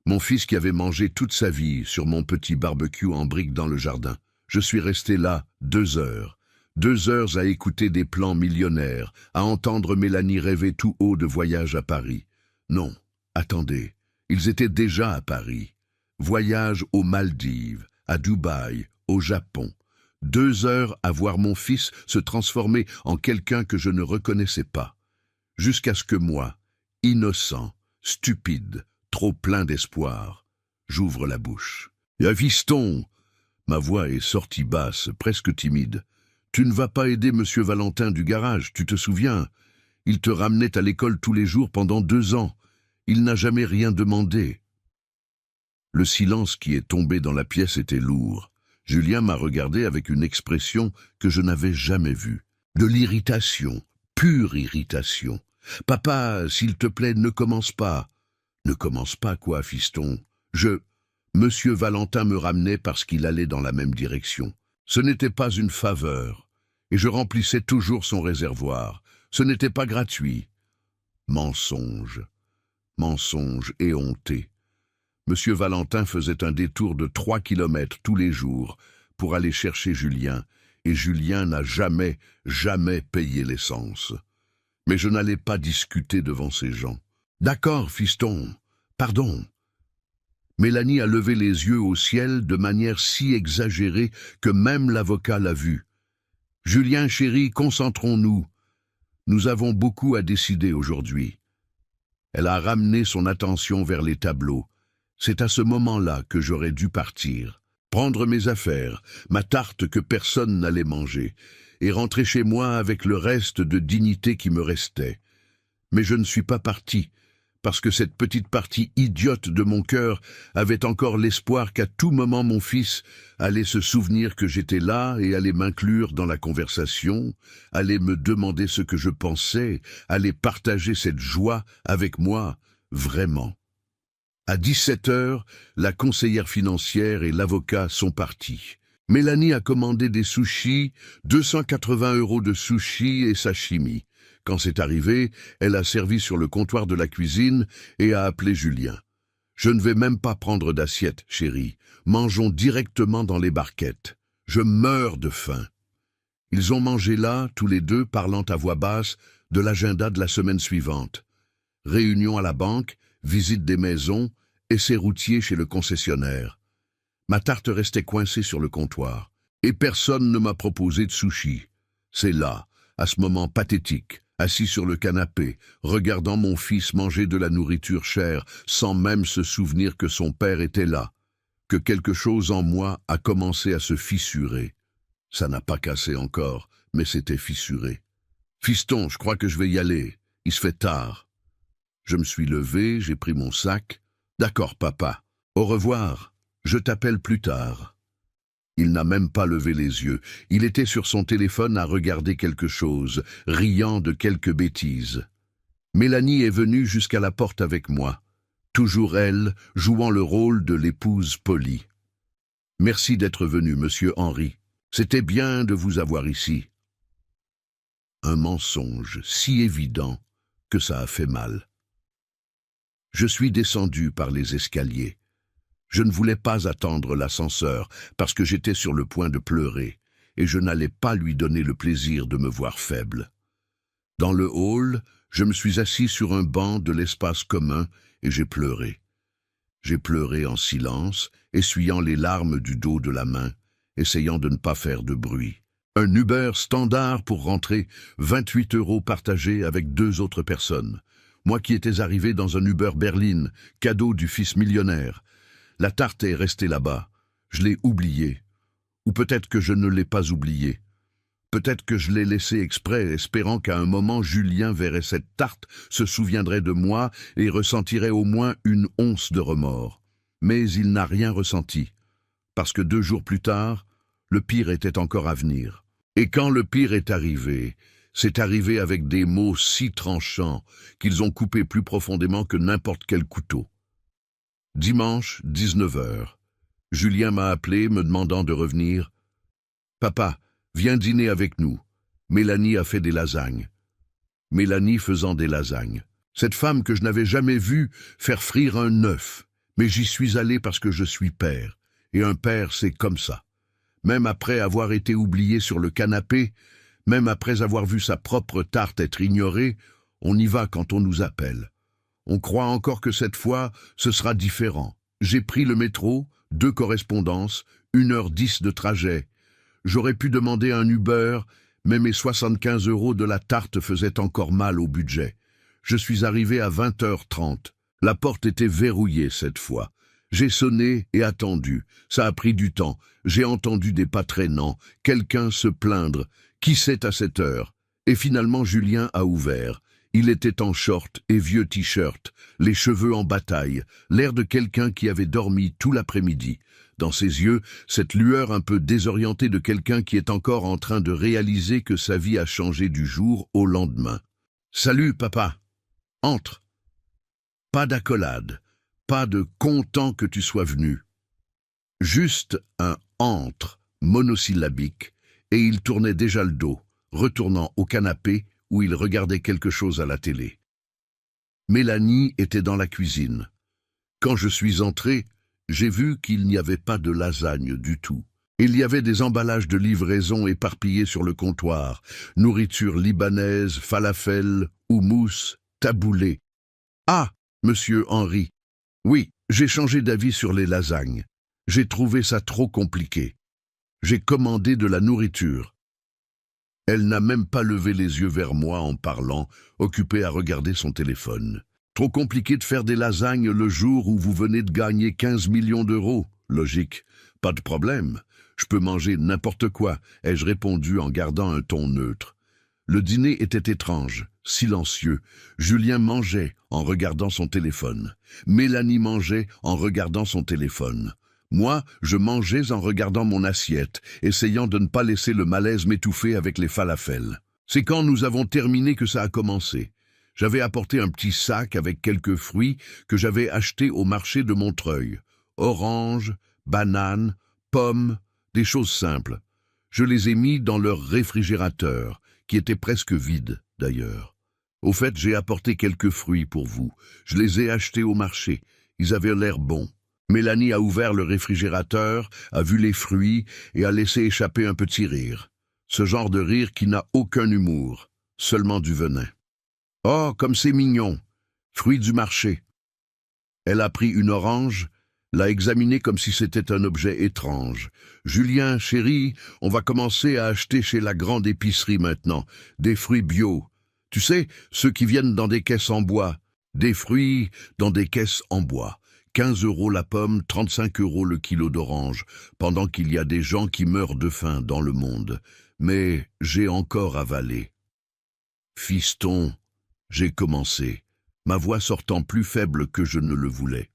Mon fils qui avait mangé toute sa vie sur mon petit barbecue en briques dans le jardin. Je suis resté là 2 heures. 2 heures à écouter des plans millionnaires, à entendre Mélanie rêver tout haut de voyage à Paris. Non, attendez, ils étaient déjà à Paris. Voyage aux Maldives, à Dubaï, au Japon. 2 heures à voir mon fils se transformer en quelqu'un que je ne reconnaissais pas. Jusqu'à ce que moi, innocent, stupide, trop plein d'espoir, j'ouvre la bouche. « Fiston !» Ma voix est sortie basse, presque timide. « Tu ne vas pas aider Monsieur Valentin du garage, tu te souviens? Il te ramenait à l'école tous les jours pendant 2 ans. Il n'a jamais rien demandé. » Le silence qui est tombé dans la pièce était lourd. Julien m'a regardé avec une expression que je n'avais jamais vue. De l'irritation, pure irritation. « Papa, s'il te plaît, ne commence pas. »« Ne commence pas quoi, fiston? Monsieur Valentin me ramenait parce qu'il allait dans la même direction. Ce n'était pas une faveur, et je remplissais toujours son réservoir. Ce n'était pas gratuit. » Mensonge, mensonge éhonté. Monsieur Valentin faisait un détour de 3 kilomètres tous les jours pour aller chercher Julien, et Julien n'a jamais payé l'essence. Mais je n'allais pas discuter devant ces gens. « D'accord, fiston, pardon. » Mélanie a levé les yeux au ciel de manière si exagérée que même l'avocat l'a vu. « Julien, chéri, concentrons-nous. Nous avons beaucoup à décider aujourd'hui. » Elle a ramené son attention vers les tableaux. C'est à ce moment-là que j'aurais dû partir, prendre mes affaires, ma tarte que personne n'allait manger, et rentrer chez moi avec le reste de dignité qui me restait. Mais je ne suis pas parti, parce que cette petite partie idiote de mon cœur avait encore l'espoir qu'à tout moment mon fils allait se souvenir que j'étais là et allait m'inclure dans la conversation, allait me demander ce que je pensais, allait partager cette joie avec moi, vraiment. À 17 heures, la conseillère financière et l'avocat sont partis. Mélanie a commandé des sushis, 280 € de sushis et sashimi. Quand c'est arrivé, elle a servi sur le comptoir de la cuisine et a appelé Julien. « Je ne vais même pas prendre d'assiette, chérie. Mangeons directement dans les barquettes. Je meurs de faim. » Ils ont mangé là, tous les deux, parlant à voix basse, de l'agenda de la semaine suivante. Réunion à la banque, visite des maisons, essai routier chez le concessionnaire. Ma tarte restait coincée sur le comptoir, et personne ne m'a proposé de sushi. C'est là, à ce moment pathétique, assis sur le canapé, regardant mon fils manger de la nourriture chère, sans même se souvenir que son père était là, que quelque chose en moi a commencé à se fissurer. Ça n'a pas cassé encore, mais c'était fissuré. « Fiston, je crois que je vais y aller. Il se fait tard. » Je me suis levé, j'ai pris mon sac. « D'accord, papa. Au revoir. » Je t'appelle plus tard. Il n'a même pas levé les yeux. Il était sur son téléphone à regarder quelque chose, riant de quelques bêtises. Mélanie est venue jusqu'à la porte avec moi. Toujours elle, jouant le rôle de l'épouse polie. Merci d'être venu, monsieur Henry. C'était bien de vous avoir ici. Un mensonge si évident que ça a fait mal. Je suis descendu par les escaliers. Je ne voulais pas attendre l'ascenseur parce que j'étais sur le point de pleurer et je n'allais pas lui donner le plaisir de me voir faible. Dans le hall, je me suis assis sur un banc de l'espace commun et j'ai pleuré. J'ai pleuré en silence, essuyant les larmes du dos de la main, essayant de ne pas faire de bruit. Un Uber standard pour rentrer, 28 € partagés avec 2 autres personnes. Moi qui étais arrivé dans un Uber berline, cadeau du fils millionnaire. La tarte est restée là-bas. Je l'ai oubliée. Ou peut-être que je ne l'ai pas oubliée. Peut-être que je l'ai laissée exprès, espérant qu'à un moment Julien verrait cette tarte, se souviendrait de moi et ressentirait au moins une once de remords. Mais il n'a rien ressenti, parce que 2 jours plus tard, le pire était encore à venir. Et quand le pire est arrivé, c'est arrivé avec des mots si tranchants qu'ils ont coupé plus profondément que n'importe quel couteau. Dimanche, 19 h. Julien m'a appelé, me demandant de revenir. « Papa, viens dîner avec nous. Mélanie a fait des lasagnes. » Mélanie faisant des lasagnes. Cette femme que je n'avais jamais vue faire frire un œuf. Mais j'y suis allé parce que je suis père. Et un père, c'est comme ça. Même après avoir été oublié sur le canapé, même après avoir vu sa propre tarte être ignorée, on y va quand on nous appelle. On croit encore que cette fois, ce sera différent. J'ai pris le métro, 2 correspondances, 1h10 de trajet. J'aurais pu demander un Uber, mais mes 75 € de la tarte faisaient encore mal au budget. Je suis arrivé à 20h30. La porte était verrouillée cette fois. J'ai sonné et attendu. Ça a pris du temps. J'ai entendu des pas traînants, quelqu'un se plaindre. Qui c'est à cette heure? Et finalement Julien a ouvert. Il était en short et vieux t-shirt, les cheveux en bataille, l'air de quelqu'un qui avait dormi tout l'après-midi. Dans ses yeux, cette lueur un peu désorientée de quelqu'un qui est encore en train de réaliser que sa vie a changé du jour au lendemain. « Salut, papa. Entre. » Pas d'accolade, pas de « content que tu sois venu ». Juste un « entre » monosyllabique, et il tournait déjà le dos, retournant au canapé où il regardait quelque chose à la télé. Mélanie était dans la cuisine. Quand je suis entré, j'ai vu qu'il n'y avait pas de lasagne du tout. Il y avait des emballages de livraison éparpillés sur le comptoir, nourriture libanaise, falafel, houmous, taboulé. « Ah, monsieur Henry. Oui, j'ai changé d'avis sur les lasagnes. J'ai trouvé ça trop compliqué. J'ai commandé de la nourriture. » Elle n'a même pas levé les yeux vers moi en parlant, occupée à regarder son téléphone. Trop compliqué de faire des lasagnes le jour où vous venez de gagner 15 millions d'euros. Logique. Pas de problème. Je peux manger n'importe quoi, ai-je répondu en gardant un ton neutre. Le dîner était étrange, silencieux. Julien mangeait en regardant son téléphone. Mélanie mangeait en regardant son téléphone. Moi, je mangeais en regardant mon assiette, essayant de ne pas laisser le malaise m'étouffer avec les falafels. C'est quand nous avons terminé que ça a commencé. J'avais apporté un petit sac avec quelques fruits que j'avais achetés au marché de Montreuil. Oranges, bananes, pommes, des choses simples. Je les ai mis dans leur réfrigérateur, qui était presque vide d'ailleurs. Au fait, j'ai apporté quelques fruits pour vous. Je les ai achetés au marché. Ils avaient l'air bons. Mélanie a ouvert le réfrigérateur, a vu les fruits et a laissé échapper un petit rire. Ce genre de rire qui n'a aucun humour, seulement du venin. « Oh, comme c'est mignon! Fruit du marché !» Elle a pris une orange, l'a examinée comme si c'était un objet étrange. « Julien, chéri, on va commencer à acheter chez la grande épicerie maintenant, des fruits bio. Tu sais, ceux qui viennent dans des caisses en bois. Des fruits dans des caisses en bois. 15 € la pomme, 35 € le kilo d'orange, pendant qu'il y a des gens qui meurent de faim dans le monde. Mais j'ai encore avalé. Fiston, j'ai commencé, ma voix sortant plus faible que je ne le voulais.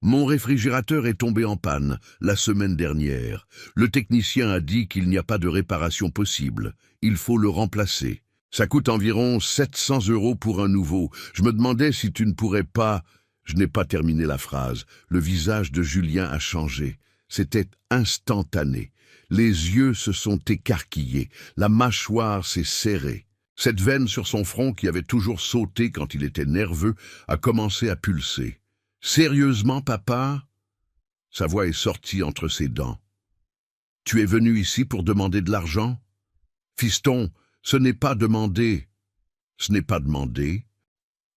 Mon réfrigérateur est tombé en panne la semaine dernière. Le technicien a dit qu'il n'y a pas de réparation possible. Il faut le remplacer. Ça coûte environ 700 € pour un nouveau. Je me demandais si tu ne pourrais pas... Je n'ai pas terminé la phrase. Le visage de Julien a changé. C'était instantané. Les yeux se sont écarquillés. La mâchoire s'est serrée. Cette veine sur son front qui avait toujours sauté quand il était nerveux a commencé à pulser. « Sérieusement, papa ?» Sa voix est sortie entre ses dents. « Tu es venu ici pour demander de l'argent ?»« Fiston, ce n'est pas demander. » »« Ce n'est pas demander. »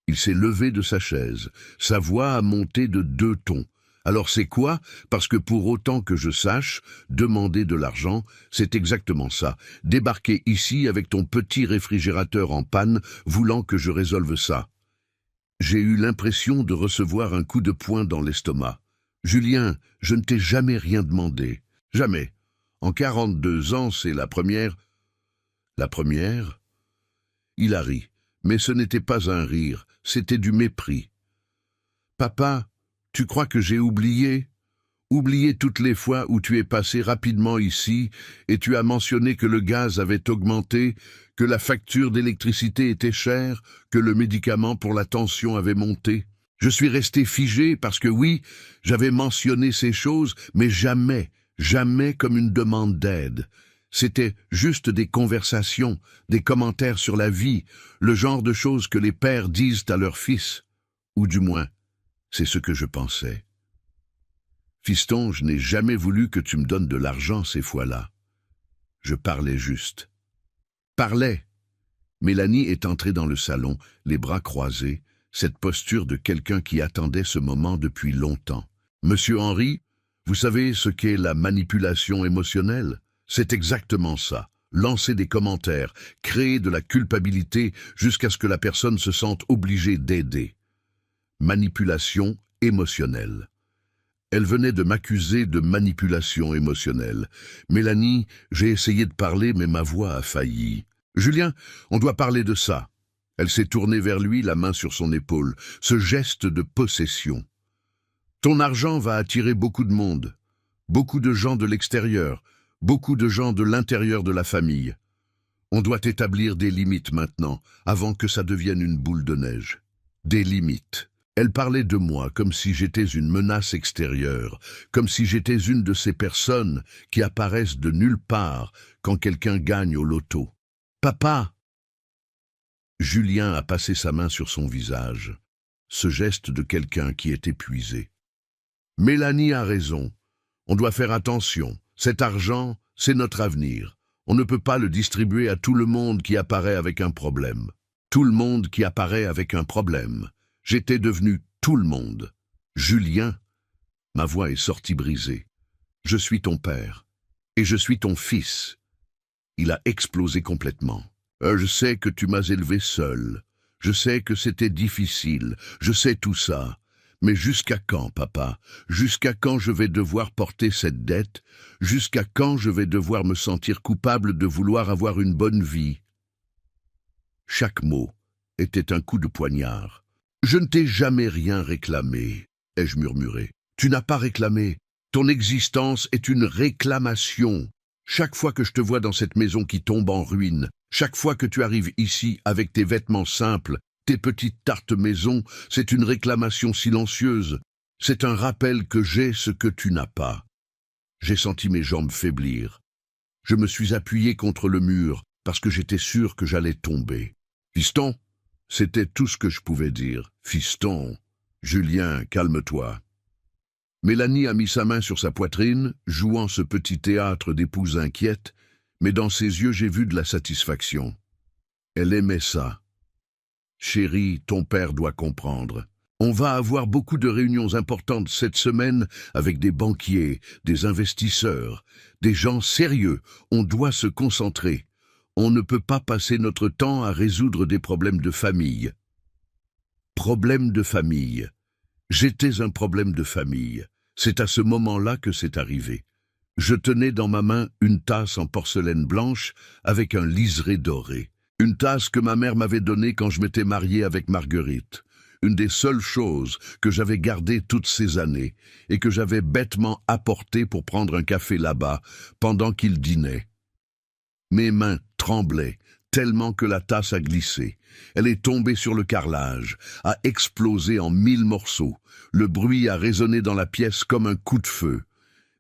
Il s'est levé de sa chaise. Sa voix a monté de 2 tons. « Alors c'est quoi? Parce que pour autant que je sache, demander de l'argent, c'est exactement ça. Débarquer ici avec ton petit réfrigérateur en panne, voulant que je résolve ça. » J'ai eu l'impression de recevoir un coup de poing dans l'estomac. « Julien, je ne t'ai jamais rien demandé. Jamais. En 42 ans, c'est la première... » « La première ?» Il a ri, mais ce n'était pas un rire, c'était du mépris. « Papa, tu crois que j'ai oublié ? Oublié toutes les fois où tu es passé rapidement ici et tu as mentionné que le gaz avait augmenté, que la facture d'électricité était chère, que le médicament pour la tension avait monté. Je suis resté figé parce que oui, j'avais mentionné ces choses, mais jamais, jamais comme une demande d'aide. C'était juste des conversations, des commentaires sur la vie, le genre de choses que les pères disent à leurs fils. Ou du moins, c'est ce que je pensais. Fiston, je n'ai jamais voulu que tu me donnes de l'argent ces fois-là. Je parlais juste. Parlais. Mélanie est entrée dans le salon, les bras croisés, cette posture de quelqu'un qui attendait ce moment depuis longtemps. Monsieur Henry, vous savez ce qu'est la manipulation émotionnelle? C'est exactement ça. Lancer des commentaires, créer de la culpabilité jusqu'à ce que la personne se sente obligée d'aider. Manipulation émotionnelle. Elle venait de m'accuser de manipulation émotionnelle. Mélanie, j'ai essayé de parler, mais ma voix a failli. Julien, on doit parler de ça. Elle s'est tournée vers lui, la main sur son épaule. Ce geste de possession. Ton argent va attirer beaucoup de monde. Beaucoup de gens de l'extérieur. Beaucoup de gens de l'intérieur de la famille. On doit établir des limites maintenant, avant que ça devienne une boule de neige. Des limites. Elle parlait de moi comme si j'étais une menace extérieure, comme si j'étais une de ces personnes qui apparaissent de nulle part quand quelqu'un gagne au loto. « Papa !» Julien a passé sa main sur son visage, ce geste de quelqu'un qui est épuisé. « Mélanie a raison. On doit faire attention. Cet argent, c'est notre avenir. On ne peut pas le distribuer à tout le monde qui apparaît avec un problème. Tout le monde qui apparaît avec un problème. J'étais devenu tout le monde. Julien, ma voix est sortie brisée. Je suis ton père. Et je suis ton fils. Il a explosé complètement. Je sais que tu m'as élevé seul. Je sais que c'était difficile. Je sais tout ça. Mais jusqu'à quand, papa? Jusqu'à quand je vais devoir porter cette dette? Jusqu'à quand je vais devoir me sentir coupable de vouloir avoir une bonne vie? Chaque mot était un coup de poignard. Je ne t'ai jamais rien réclamé, ai-je murmuré. Tu n'as pas réclamé. Ton existence est une réclamation. Chaque fois que je te vois dans cette maison qui tombe en ruine, chaque fois que tu arrives ici avec tes vêtements simples, tes petites tartes maison, c'est une réclamation silencieuse. C'est un rappel que j'ai ce que tu n'as pas. J'ai senti mes jambes faiblir. Je me suis appuyé contre le mur parce que j'étais sûr que j'allais tomber. Fiston, c'était tout ce que je pouvais dire. Fiston, Julien, calme-toi. Mélanie a mis sa main sur sa poitrine, jouant ce petit théâtre d'épouse inquiète, mais dans ses yeux j'ai vu de la satisfaction. Elle aimait ça. Chérie, ton père doit comprendre. On va avoir beaucoup de réunions importantes cette semaine avec des banquiers, des investisseurs, des gens sérieux. On doit se concentrer. On ne peut pas passer notre temps à résoudre des problèmes de famille. Problème de famille. J'étais un problème de famille. C'est à ce moment-là que c'est arrivé. Je tenais dans ma main une tasse en porcelaine blanche avec un liseré doré. Une tasse que ma mère m'avait donnée quand je m'étais marié avec Marguerite. une des seules choses que j'avais gardées toutes ces années et que j'avais bêtement apportée pour prendre un café là-bas pendant qu'il dînait. Mes mains tremblaient tellement que la tasse a glissé. Elle est tombée sur le carrelage, a explosé en 1000 morceaux. Le bruit a résonné dans la pièce comme un coup de feu.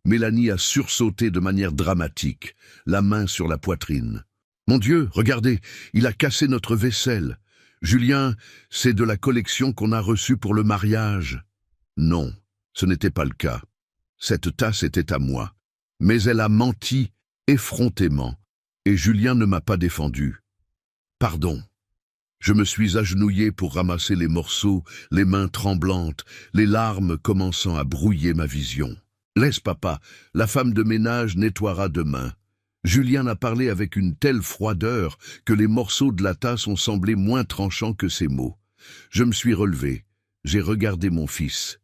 Mélanie a sursauté de manière dramatique, la main sur la poitrine. « Mon Dieu, regardez, il a cassé notre vaisselle. Julien, c'est de la collection qu'on a reçue pour le mariage. » Non, ce n'était pas le cas. Cette tasse était à moi. Mais elle a menti effrontément, et Julien ne m'a pas défendu. Pardon. Je me suis agenouillé pour ramasser les morceaux, les mains tremblantes, les larmes commençant à brouiller ma vision. « Laisse papa, la femme de ménage nettoiera demain. » Julien a parlé avec une telle froideur que les morceaux de la tasse ont semblé moins tranchants que ses mots. Je me suis relevé, j'ai regardé mon fils,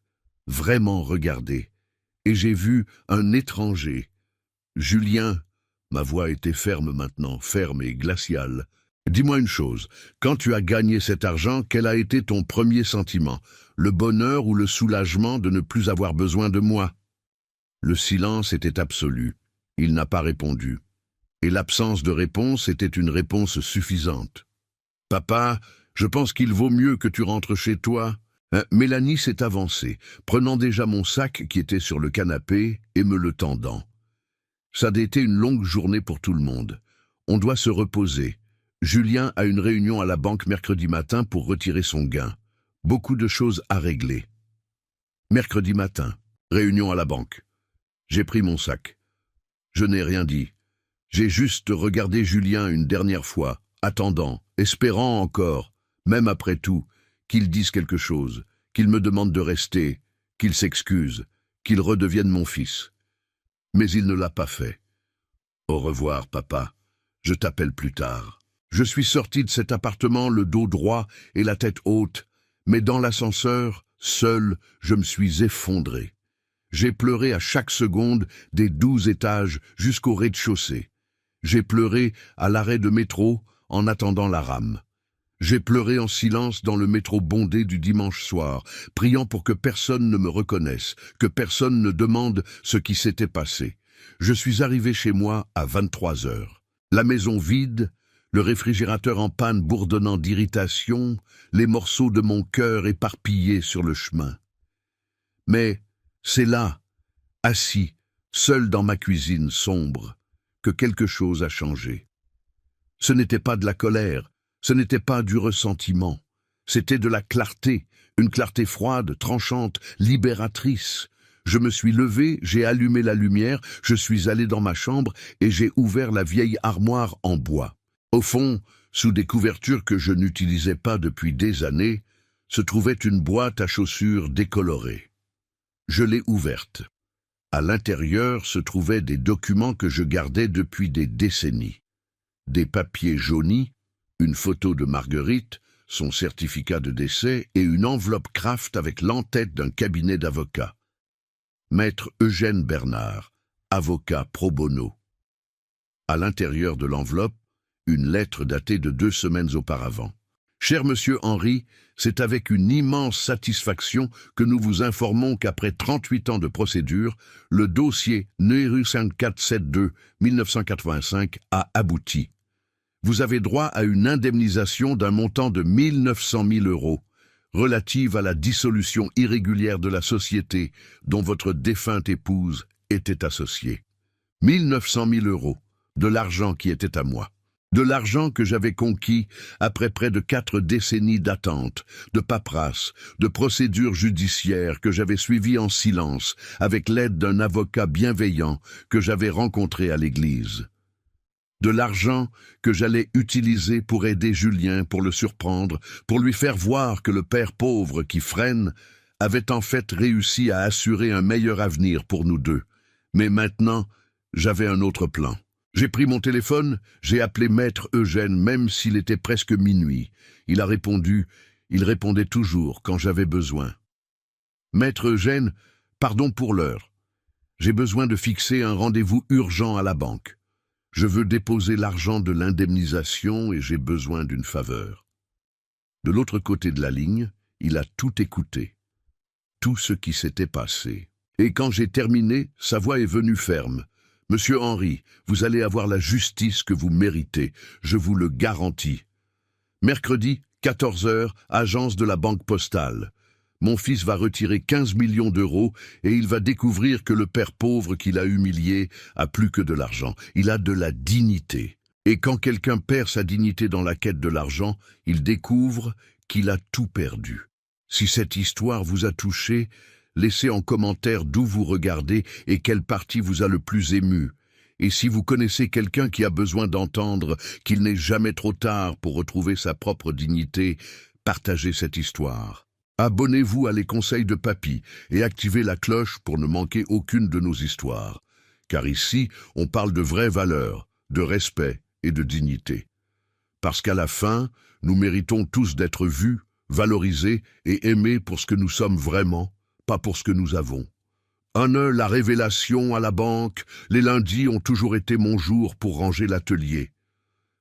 vraiment regardé, et j'ai vu un étranger. Julien, ma voix était ferme maintenant, ferme et glaciale. Dis-moi une chose, quand tu as gagné cet argent, quel a été ton premier sentiment? Le bonheur ou le soulagement de ne plus avoir besoin de moi? Le silence était absolu. Il n'a pas répondu. Et l'absence de réponse était une réponse suffisante. « Papa, je pense qu'il vaut mieux que tu rentres chez toi. » Mélanie s'est avancée, prenant déjà mon sac qui était sur le canapé et me le tendant. Ça a été une longue journée pour tout le monde. On doit se reposer. Julien a une réunion à la banque mercredi matin pour retirer son gain. Beaucoup de choses à régler. Mercredi matin, réunion à la banque. J'ai pris mon sac. Je n'ai rien dit. J'ai juste regardé Julien une dernière fois, attendant, espérant encore, même après tout, qu'il dise quelque chose, qu'il me demande de rester, qu'il s'excuse, qu'il redevienne mon fils. Mais il ne l'a pas fait. Au revoir, papa. Je t'appelle plus tard. Je suis sorti de cet appartement le dos droit et la tête haute, mais dans l'ascenseur, seul, je me suis effondré. J'ai pleuré à chaque seconde des 12 étages jusqu'au rez-de-chaussée. J'ai pleuré à l'arrêt de métro en attendant la rame. J'ai pleuré en silence dans le métro bondé du dimanche soir, priant pour que personne ne me reconnaisse, que personne ne demande ce qui s'était passé. Je suis arrivé chez moi à 23 heures. La maison vide, le réfrigérateur en panne bourdonnant d'irritation, les morceaux de mon cœur éparpillés sur le chemin. Mais c'est là, assis, seul dans ma cuisine sombre, que quelque chose a changé. Ce n'était pas de la colère, ce n'était pas du ressentiment, c'était de la clarté, une clarté froide, tranchante, libératrice. Je me suis levé, j'ai allumé la lumière, je suis allé dans ma chambre et j'ai ouvert la vieille armoire en bois. Au fond, sous des couvertures que je n'utilisais pas depuis des années, se trouvait une boîte à chaussures décolorée. Je l'ai ouverte. À l'intérieur se trouvaient des documents que je gardais depuis des décennies. Des papiers jaunis, une photo de Marguerite, son certificat de décès et une enveloppe Kraft avec l'entête d'un cabinet d'avocats. Maître Eugène Bernard, avocat pro bono. À l'intérieur de l'enveloppe, une lettre datée de 2 semaines auparavant. Cher Monsieur Henry, c'est avec une immense satisfaction que nous vous informons qu'après 38 ans de procédure, le dossier Neru 5472-1985 a abouti. Vous avez droit à une indemnisation d'un montant de 1 900 000 € relative à la dissolution irrégulière de la société dont votre défunte épouse était associée. 1 900 000 €, de l'argent qui était à moi. De l'argent que j'avais conquis après près de 4 décennies d'attente, de paperasse, de procédures judiciaires que j'avais suivies en silence avec l'aide d'un avocat bienveillant que j'avais rencontré à l'église. De l'argent que j'allais utiliser pour aider Julien, pour le surprendre, pour lui faire voir que le père pauvre qui freine avait en fait réussi à assurer un meilleur avenir pour nous deux. Mais maintenant, j'avais un autre plan. J'ai pris mon téléphone, j'ai appelé Maître Eugène, même s'il était presque minuit. Il a répondu, il répondait toujours quand j'avais besoin. Maître Eugène, pardon pour l'heure. J'ai besoin de fixer un rendez-vous urgent à la banque. Je veux déposer l'argent de l'indemnisation et j'ai besoin d'une faveur. De l'autre côté de la ligne, Il a tout écouté, tout ce qui s'était passé. Et quand j'ai terminé, sa voix est venue ferme. « Monsieur Henry, vous allez avoir la justice que vous méritez, je vous le garantis. » Mercredi, 14 heures, agence de la Banque Postale. Mon fils va retirer 15 millions d'euros et il va découvrir que le père pauvre qu'il a humilié a plus que de l'argent. Il a de la dignité. Et quand quelqu'un perd sa dignité dans la quête de l'argent, il découvre qu'il a tout perdu. Si cette histoire vous a touché, laissez en commentaire d'où vous regardez et quelle partie vous a le plus ému. Et si vous connaissez quelqu'un qui a besoin d'entendre qu'il n'est jamais trop tard pour retrouver sa propre dignité, partagez cette histoire. Abonnez-vous à Les Conseils de Papy et activez la cloche pour ne manquer aucune de nos histoires. Car ici, on parle de vraies valeurs, de respect et de dignité. Parce qu'à la fin, nous méritons tous d'être vus, valorisés et aimés pour ce que nous sommes vraiment, pas pour ce que nous avons. La révélation à la banque, les lundis ont toujours été mon jour pour ranger l'atelier.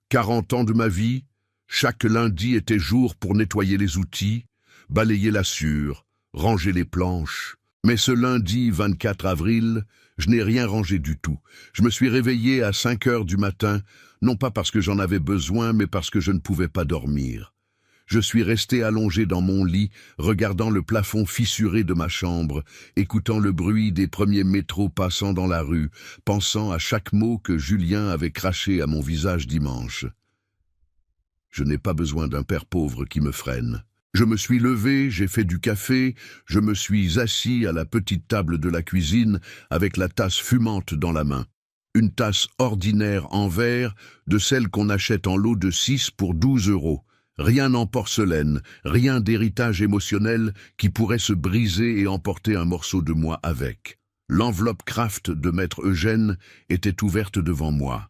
40 ans de ma vie, chaque lundi était jour pour nettoyer les outils, balayer la sûre, ranger les planches. Mais ce lundi 24 avril, je n'ai rien rangé du tout. Je me suis réveillé à 5 heures du matin, non pas parce que j'en avais besoin, mais parce que je ne pouvais pas dormir. Je suis resté allongé dans mon lit, regardant le plafond fissuré de ma chambre, écoutant le bruit des premiers métros passant dans la rue, pensant à chaque mot que Julien avait craché à mon visage dimanche. Je n'ai pas besoin d'un père pauvre qui me freine. Je me suis levé, j'ai fait du café, je me suis assis à la petite table de la cuisine avec la tasse fumante dans la main. Une tasse ordinaire en verre, de celle qu'on achète en lot de 6 pour 12 €. Rien en porcelaine, rien d'héritage émotionnel qui pourrait se briser et emporter un morceau de moi avec. L'enveloppe Kraft de Maître Eugène était ouverte devant moi.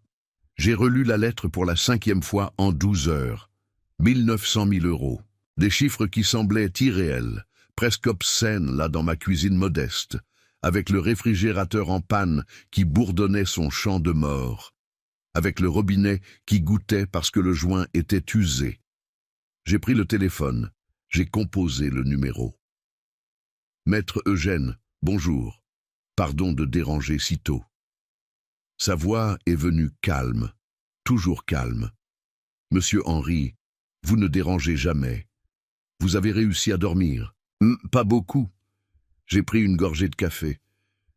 J'ai relu la lettre pour la 5e fois en 12 heures. 900 000 €. Des chiffres qui semblaient irréels, presque obscènes là dans ma cuisine modeste, avec le réfrigérateur en panne qui bourdonnait son chant de mort, avec le robinet qui goûtait parce que le joint était usé. J'ai pris le téléphone, j'ai composé le numéro. Maître Eugène, bonjour. Pardon de déranger si tôt. Sa voix est venue calme, toujours calme. Monsieur Henry, vous ne dérangez jamais. Vous avez réussi à dormir? Pas beaucoup. J'ai pris une gorgée de café.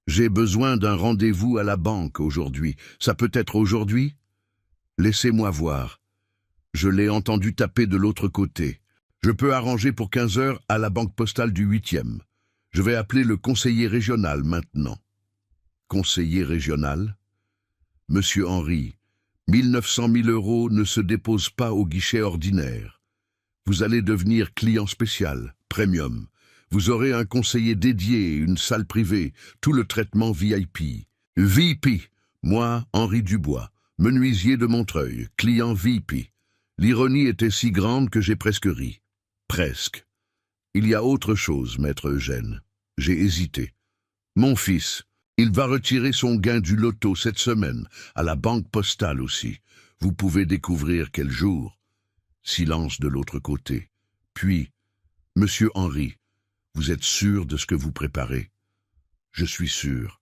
J'ai besoin d'un rendez-vous à la banque aujourd'hui. Ça peut être aujourd'hui? Laissez-moi voir. Je l'ai entendu taper de l'autre côté. Je peux arranger pour 15 heures à la banque postale du 8e. Je vais appeler le conseiller régional maintenant. Conseiller régional? Monsieur Henry, 900 000 € ne se déposent pas au guichet ordinaire. Vous allez devenir client spécial, premium. Vous aurez un conseiller dédié, une salle privée, tout le traitement VIP. VIP, moi, Henri Dubois, menuisier de Montreuil, client VIP. L'ironie était si grande que j'ai presque ri. Presque. Il y a autre chose, maître Eugène. J'ai hésité. Mon fils, il va retirer son gain du loto cette semaine, à la banque postale aussi. Vous pouvez découvrir quel jour. Silence de l'autre côté. Puis, Monsieur Henry, vous êtes sûr de ce que vous préparez? Je suis sûr.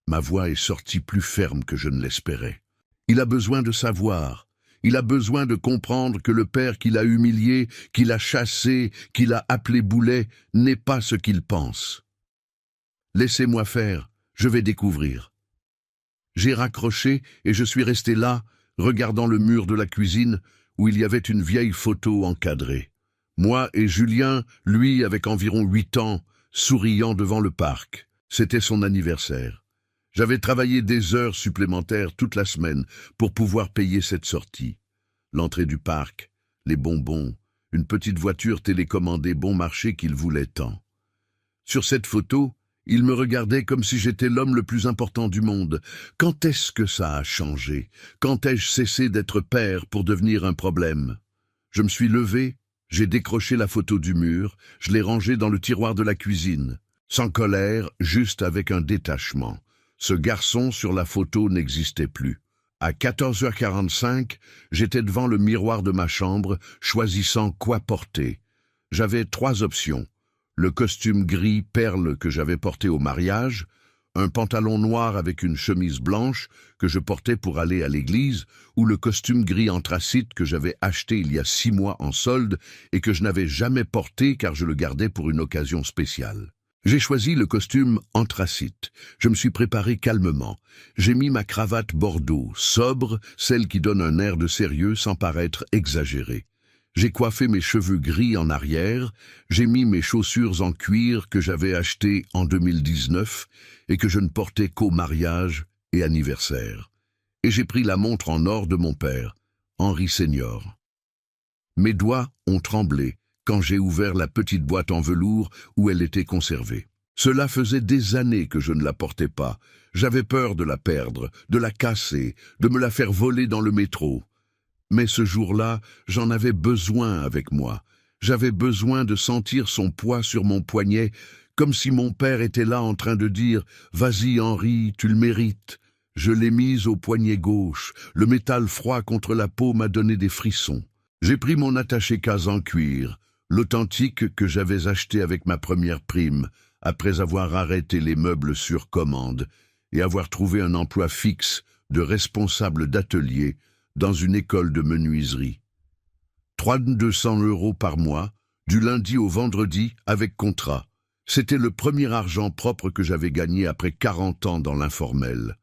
Ma voix est sortie plus ferme que je ne l'espérais. Il a besoin de savoir. Il a besoin de comprendre que le père qu'il a humilié, qu'il a chassé, qu'il a appelé boulet, n'est pas ce qu'il pense. Laissez-moi faire, je vais découvrir. J'ai raccroché et je suis resté là, regardant le mur de la cuisine, où il y avait une vieille photo encadrée. Moi et Julien, lui avec environ 8 ans, souriant devant le parc. C'était son anniversaire. J'avais travaillé des heures supplémentaires toute la semaine pour pouvoir payer cette sortie. L'entrée du parc, les bonbons, une petite voiture télécommandée bon marché qu'il voulait tant. Sur cette photo, il me regardait comme si j'étais l'homme le plus important du monde. Quand est-ce que ça a changé? Quand ai-je cessé d'être père pour devenir un problème? Je me suis levé, j'ai décroché la photo du mur, je l'ai rangée dans le tiroir de la cuisine. Sans colère, juste avec un détachement. Ce garçon sur la photo n'existait plus. À 14h45, j'étais devant le miroir de ma chambre, choisissant quoi porter. J'avais 3 options. Le costume gris perle que j'avais porté au mariage, un pantalon noir avec une chemise blanche que je portais pour aller à l'église, ou le costume gris anthracite que j'avais acheté il y a 6 mois en solde et que je n'avais jamais porté car je le gardais pour une occasion spéciale. J'ai choisi le costume anthracite. Je me suis préparé calmement. J'ai mis ma cravate bordeaux, sobre, celle qui donne un air de sérieux sans paraître exagéré. J'ai coiffé mes cheveux gris en arrière, j'ai mis mes chaussures en cuir que j'avais achetées en 2019 et que je ne portais qu'au mariage et anniversaire. Et j'ai pris la montre en or de mon père, Henri Senior. Mes doigts ont tremblé quand j'ai ouvert la petite boîte en velours où elle était conservée. Cela faisait des années que je ne la portais pas. J'avais peur de la perdre, de la casser, de me la faire voler dans le métro. Mais ce jour-là, j'en avais besoin avec moi. J'avais besoin de sentir son poids sur mon poignet, comme si mon père était là en train de dire « Vas-y Henri, tu le mérites ». Je l'ai mise au poignet gauche. Le métal froid contre la peau m'a donné des frissons. J'ai pris mon attaché-case en cuir, l'authentique que j'avais acheté avec ma première prime, après avoir arrêté les meubles sur commande et avoir trouvé un emploi fixe de responsable d'atelier dans une école de menuiserie. 200 € par mois, du lundi au vendredi, avec contrat. C'était le premier argent propre que j'avais gagné après 40 ans dans l'informel.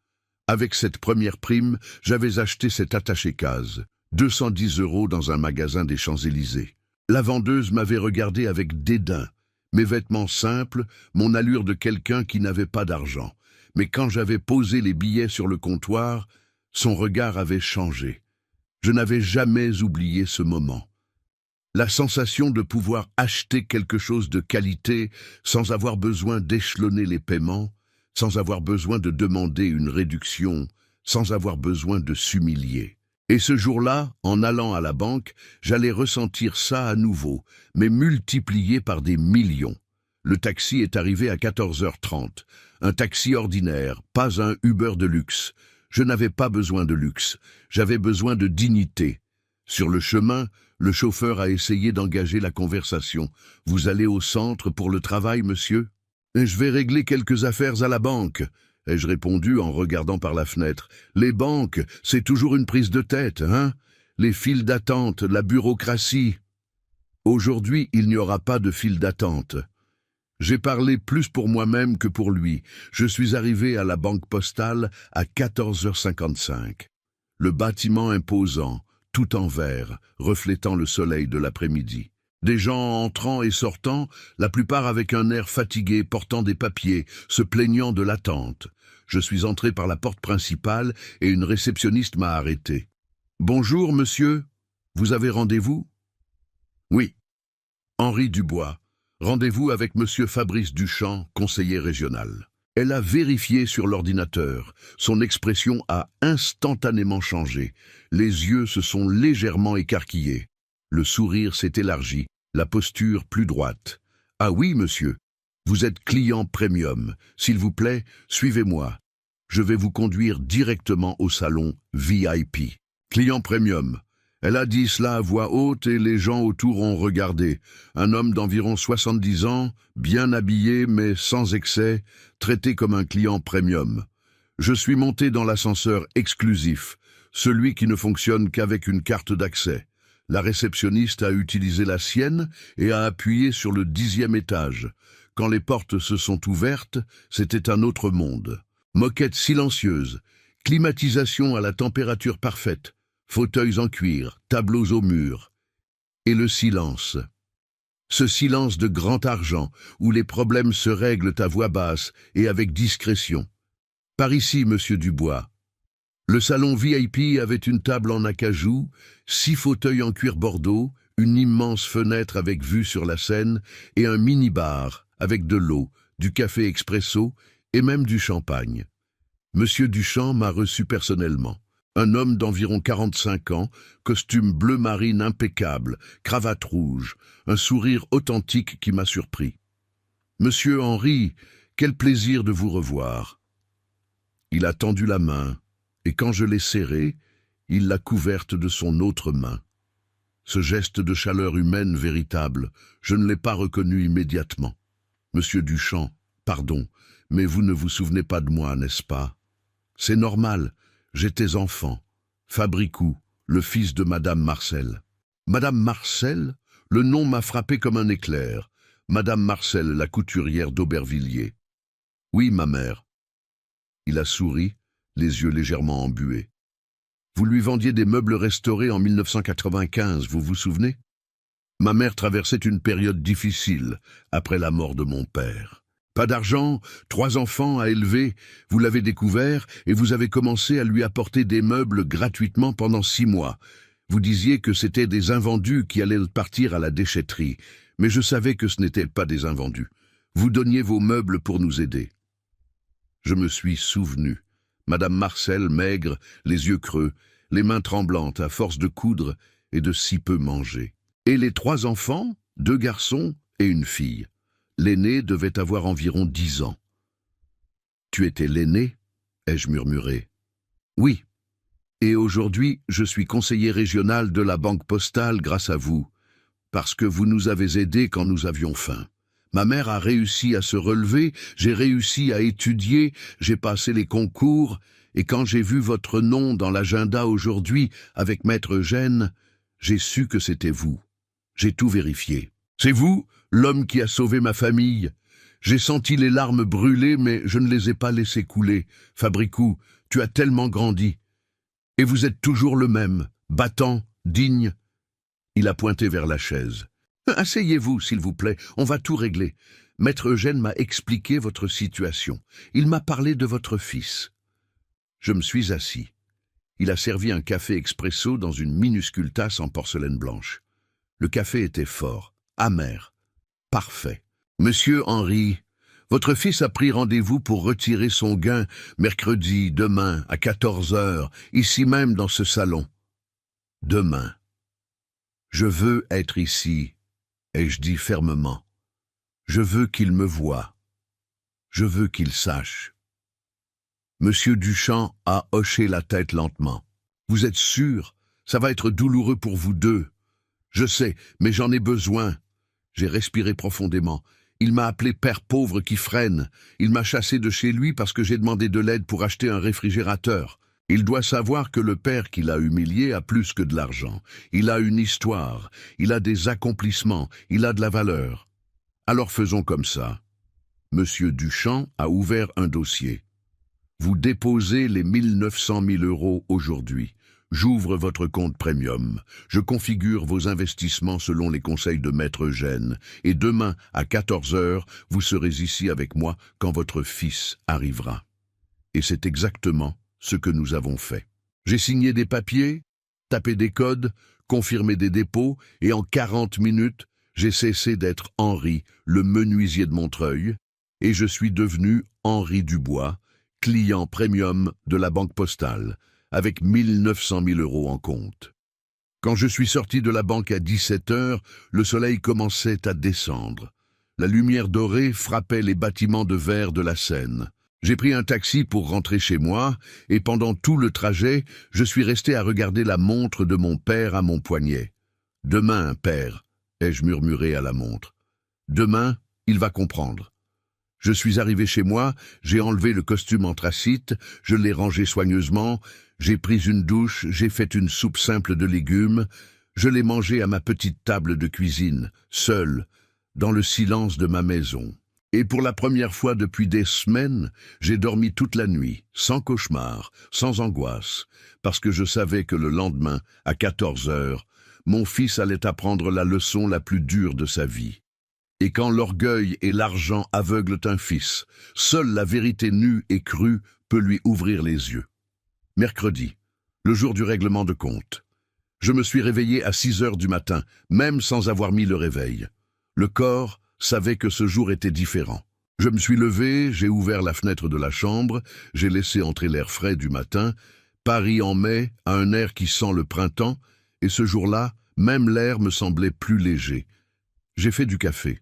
Avec cette première prime, j'avais acheté cet attaché-case, 210 € dans un magasin des Champs-Élysées. La vendeuse m'avait regardé avec dédain. Mes vêtements simples, mon allure de quelqu'un qui n'avait pas d'argent. Mais quand j'avais posé les billets sur le comptoir, son regard avait changé. Je n'avais jamais oublié ce moment. La sensation de pouvoir acheter quelque chose de qualité sans avoir besoin d'échelonner les paiements, sans avoir besoin de demander une réduction, sans avoir besoin de s'humilier. Et ce jour-là, en allant à la banque, j'allais ressentir ça à nouveau, mais multiplié par des millions. Le taxi est arrivé à 14h30. Un taxi ordinaire, pas un Uber de luxe. Je n'avais pas besoin de luxe, j'avais besoin de dignité. Sur le chemin, le chauffeur a essayé d'engager la conversation. « Vous allez au centre pour le travail, monsieur ?»« Je vais régler quelques affaires à la banque. » ai-je répondu en regardant par la fenêtre. « Les banques, c'est toujours une prise de tête, hein? Les files d'attente, la bureaucratie. » Aujourd'hui, il n'y aura pas de file d'attente. J'ai parlé plus pour moi-même que pour lui. Je suis arrivé à la banque postale à 14h55. Le bâtiment imposant, tout en verre, reflétant le soleil de l'après-midi. Des gens entrant et sortant, la plupart avec un air fatigué, portant des papiers, se plaignant de l'attente. Je suis entré par la porte principale et une réceptionniste m'a arrêté. « Bonjour, monsieur. Vous avez rendez-vous ?»« Oui. Henri Dubois. Rendez-vous avec monsieur Fabrice Duchamp, conseiller régional. » Elle a vérifié sur l'ordinateur. Son expression a instantanément changé. Les yeux se sont légèrement écarquillés. Le sourire s'est élargi, la posture plus droite. « Ah oui, monsieur. Vous êtes client premium. S'il vous plaît, suivez-moi. Je vais vous conduire directement au salon VIP. » Client premium. Elle a dit cela à voix haute et les gens autour ont regardé. Un homme d'environ 70 ans, bien habillé mais sans excès, traité comme un client premium. Je suis monté dans l'ascenseur exclusif, celui qui ne fonctionne qu'avec une carte d'accès. La réceptionniste a utilisé la sienne et a appuyé sur le 10e étage. Quand les portes se sont ouvertes, c'était un autre monde. Moquette silencieuse, climatisation à la température parfaite, fauteuils en cuir, tableaux au mur. Et le silence. Ce silence de grand argent, où les problèmes se règlent à voix basse et avec discrétion. Par ici, monsieur Dubois. Le salon VIP avait une table en acajou, 6 fauteuils en cuir bordeaux, une immense fenêtre avec vue sur la Seine et un mini-bar avec de l'eau, du café expresso et même du champagne. Monsieur Duchamp m'a reçu personnellement. Un homme d'environ 45 ans, costume bleu marine impeccable, cravate rouge, un sourire authentique qui m'a surpris. « Monsieur Henri, quel plaisir de vous revoir. » Il a tendu la main, et quand je l'ai serrée, il l'a couverte de son autre main. Ce geste de chaleur humaine véritable, je ne l'ai pas reconnu immédiatement. Monsieur Duchamp, pardon, mais vous ne vous souvenez pas de moi, n'est-ce pas? C'est normal, j'étais enfant. Fabricou, le fils de Madame Marcel. Madame Marcel? Le nom m'a frappé comme un éclair. Madame Marcel, la couturière d'Aubervilliers. Oui, ma mère. Il a souri, les yeux légèrement embués. Vous lui vendiez des meubles restaurés en 1995, vous vous souvenez? Ma mère traversait une période difficile après la mort de mon père. Pas d'argent, 3 enfants à élever, vous l'avez découvert et vous avez commencé à lui apporter des meubles gratuitement pendant 6 mois. Vous disiez que c'était des invendus qui allaient partir à la déchetterie, mais je savais que ce n'était pas des invendus. Vous donniez vos meubles pour nous aider. Je me suis souvenu. Madame Marcel, maigre, les yeux creux, les mains tremblantes à force de coudre et de si peu manger. Et les 3 enfants, 2 garçons et une fille. L'aîné devait avoir environ 10 ans. « Tu étais l'aîné » ai-je murmuré. « Oui. Et aujourd'hui, je suis conseiller régional de la Banque Postale grâce à vous, parce que vous nous avez aidés quand nous avions faim. Ma mère a réussi à se relever, j'ai réussi à étudier, j'ai passé les concours, et quand j'ai vu votre nom dans l'agenda aujourd'hui avec Maître Eugène, j'ai su que c'était vous. J'ai tout vérifié. C'est vous, l'homme qui a sauvé ma famille. J'ai senti les larmes brûler, mais je ne les ai pas laissées couler. Fabricou, tu as tellement grandi. Et vous êtes toujours le même, battant, digne. » Il a pointé vers la chaise. « Asseyez-vous, s'il vous plaît, on va tout régler. Maître Eugène m'a expliqué votre situation. Il m'a parlé de votre fils. » Je me suis assis. Il a servi un café expresso dans une minuscule tasse en porcelaine blanche. Le café était fort, amer, parfait. « Monsieur Henri, votre fils a pris rendez-vous pour retirer son gain mercredi, demain, à 14 heures, ici même dans ce salon. Demain. Je veux être ici, ai-je dit fermement. Je veux qu'il me voie. Je veux qu'il sache. » Monsieur Duchamp a hoché la tête lentement. « Vous êtes sûr? Ça va être douloureux pour vous deux. Je sais, mais j'en ai besoin. » J'ai respiré profondément. Il m'a appelé père pauvre qui freine. Il m'a chassé de chez lui parce que j'ai demandé de l'aide pour acheter un réfrigérateur. Il doit savoir que le père qui l'a humilié a plus que de l'argent. Il a une histoire, il a des accomplissements, il a de la valeur. Alors faisons comme ça. Monsieur Duchamp a ouvert un dossier. Vous déposez les 900 000 € aujourd'hui. J'ouvre votre compte premium. Je configure vos investissements selon les conseils de Maître Eugène. Et demain, à 14 heures, vous serez ici avec moi quand votre fils arrivera. Et c'est exactement ce que nous avons fait. J'ai signé des papiers, tapé des codes, confirmé des dépôts, et en 40 minutes, j'ai cessé d'être Henri, le menuisier de Montreuil, et je suis devenu Henri Dubois, client premium de la Banque Postale, avec 900 000 € en compte. Quand je suis sorti de la banque à 17 heures, le soleil commençait à descendre. La lumière dorée frappait les bâtiments de verre de la Seine. J'ai pris un taxi pour rentrer chez moi, et pendant tout le trajet, je suis resté à regarder la montre de mon père à mon poignet. « Demain, père », ai-je murmuré à la montre. « Demain, il va comprendre. » Je suis arrivé chez moi, j'ai enlevé le costume anthracite, je l'ai rangé soigneusement, j'ai pris une douche, j'ai fait une soupe simple de légumes, je l'ai mangé à ma petite table de cuisine, seul, dans le silence de ma maison. Et pour la première fois depuis des semaines, j'ai dormi toute la nuit, sans cauchemar, sans angoisse, parce que je savais que le lendemain, à 14 heures, mon fils allait apprendre la leçon la plus dure de sa vie. Et quand l'orgueil et l'argent aveuglent un fils, seule la vérité nue et crue peut lui ouvrir les yeux. Mercredi, le jour du règlement de compte. Je me suis réveillé à 6 heures du matin, même sans avoir mis le réveil. Le corps savait que ce jour était différent. Je me suis levé, j'ai ouvert la fenêtre de la chambre, j'ai laissé entrer l'air frais du matin. Paris en mai a un air qui sent le printemps, et ce jour-là, même l'air me semblait plus léger. J'ai fait du café.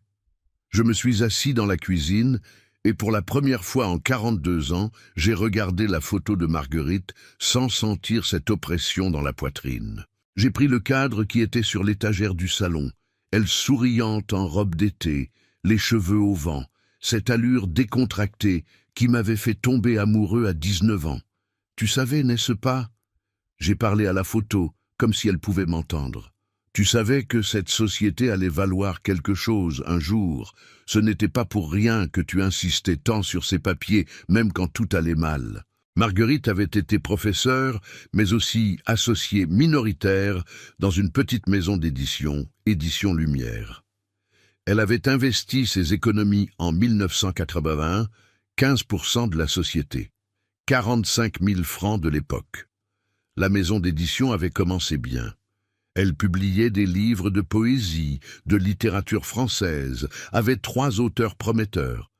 Je me suis assis dans la cuisine et pour la première fois en 42 ans, j'ai regardé la photo de Marguerite sans sentir cette oppression dans la poitrine. J'ai pris le cadre qui était sur l'étagère du salon, elle souriante en robe d'été, les cheveux au vent, cette allure décontractée qui m'avait fait tomber amoureux à 19 ans. Tu savais, n'est-ce pas? J'ai parlé à la photo, comme si elle pouvait m'entendre. Tu savais que cette société allait valoir quelque chose un jour. Ce n'était pas pour rien que tu insistais tant sur ces papiers, même quand tout allait mal. Marguerite avait été professeure, mais aussi associée minoritaire dans une petite maison d'édition, Éditions Lumière. Elle avait investi ses économies en 1981, 15% de la société, 45 000 francs de l'époque. La maison d'édition avait commencé bien. Elle publiait des livres de poésie, de littérature française, avait 3 auteurs prometteurs.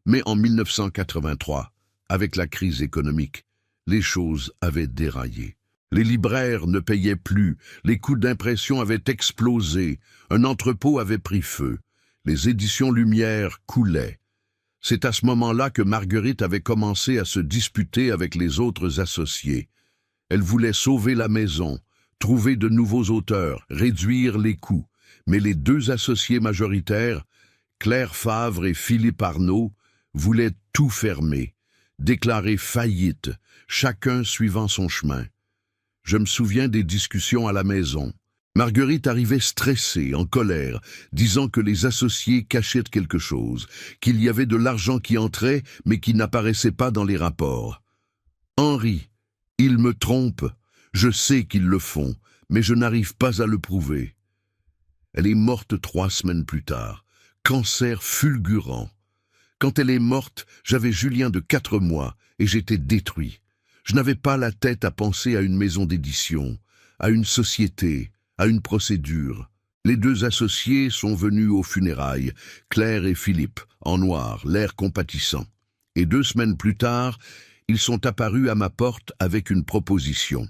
Mais en 1983, avec la crise économique, les choses avaient déraillé. Les libraires ne payaient plus, les coûts d'impression avaient explosé, un entrepôt avait pris feu, les éditions Lumière coulaient. C'est à ce moment-là que Marguerite avait commencé à se disputer avec les autres associés. Elle voulait sauver la maison, trouver de nouveaux auteurs, réduire les coûts. Mais les 2 associés majoritaires, Claire Favre et Philippe Arnaud, voulaient tout fermer, déclarer faillite, chacun suivant son chemin. Je me souviens des discussions à la maison. Marguerite arrivait stressée, en colère, disant que les associés cachaient quelque chose, qu'il y avait de l'argent qui entrait, mais qui n'apparaissait pas dans les rapports. Henri, ils me trompent, je sais qu'ils le font, mais je n'arrive pas à le prouver. Elle est morte 3 semaines plus tard, cancer fulgurant. Quand elle est morte, j'avais Julien de 4 mois et j'étais détruit. Je n'avais pas la tête à penser à une maison d'édition, à une société, à une procédure. Les 2 associés sont venus aux funérailles, Claire et Philippe, en noir, l'air compatissant. Et 2 semaines plus tard, ils sont apparus à ma porte avec une proposition.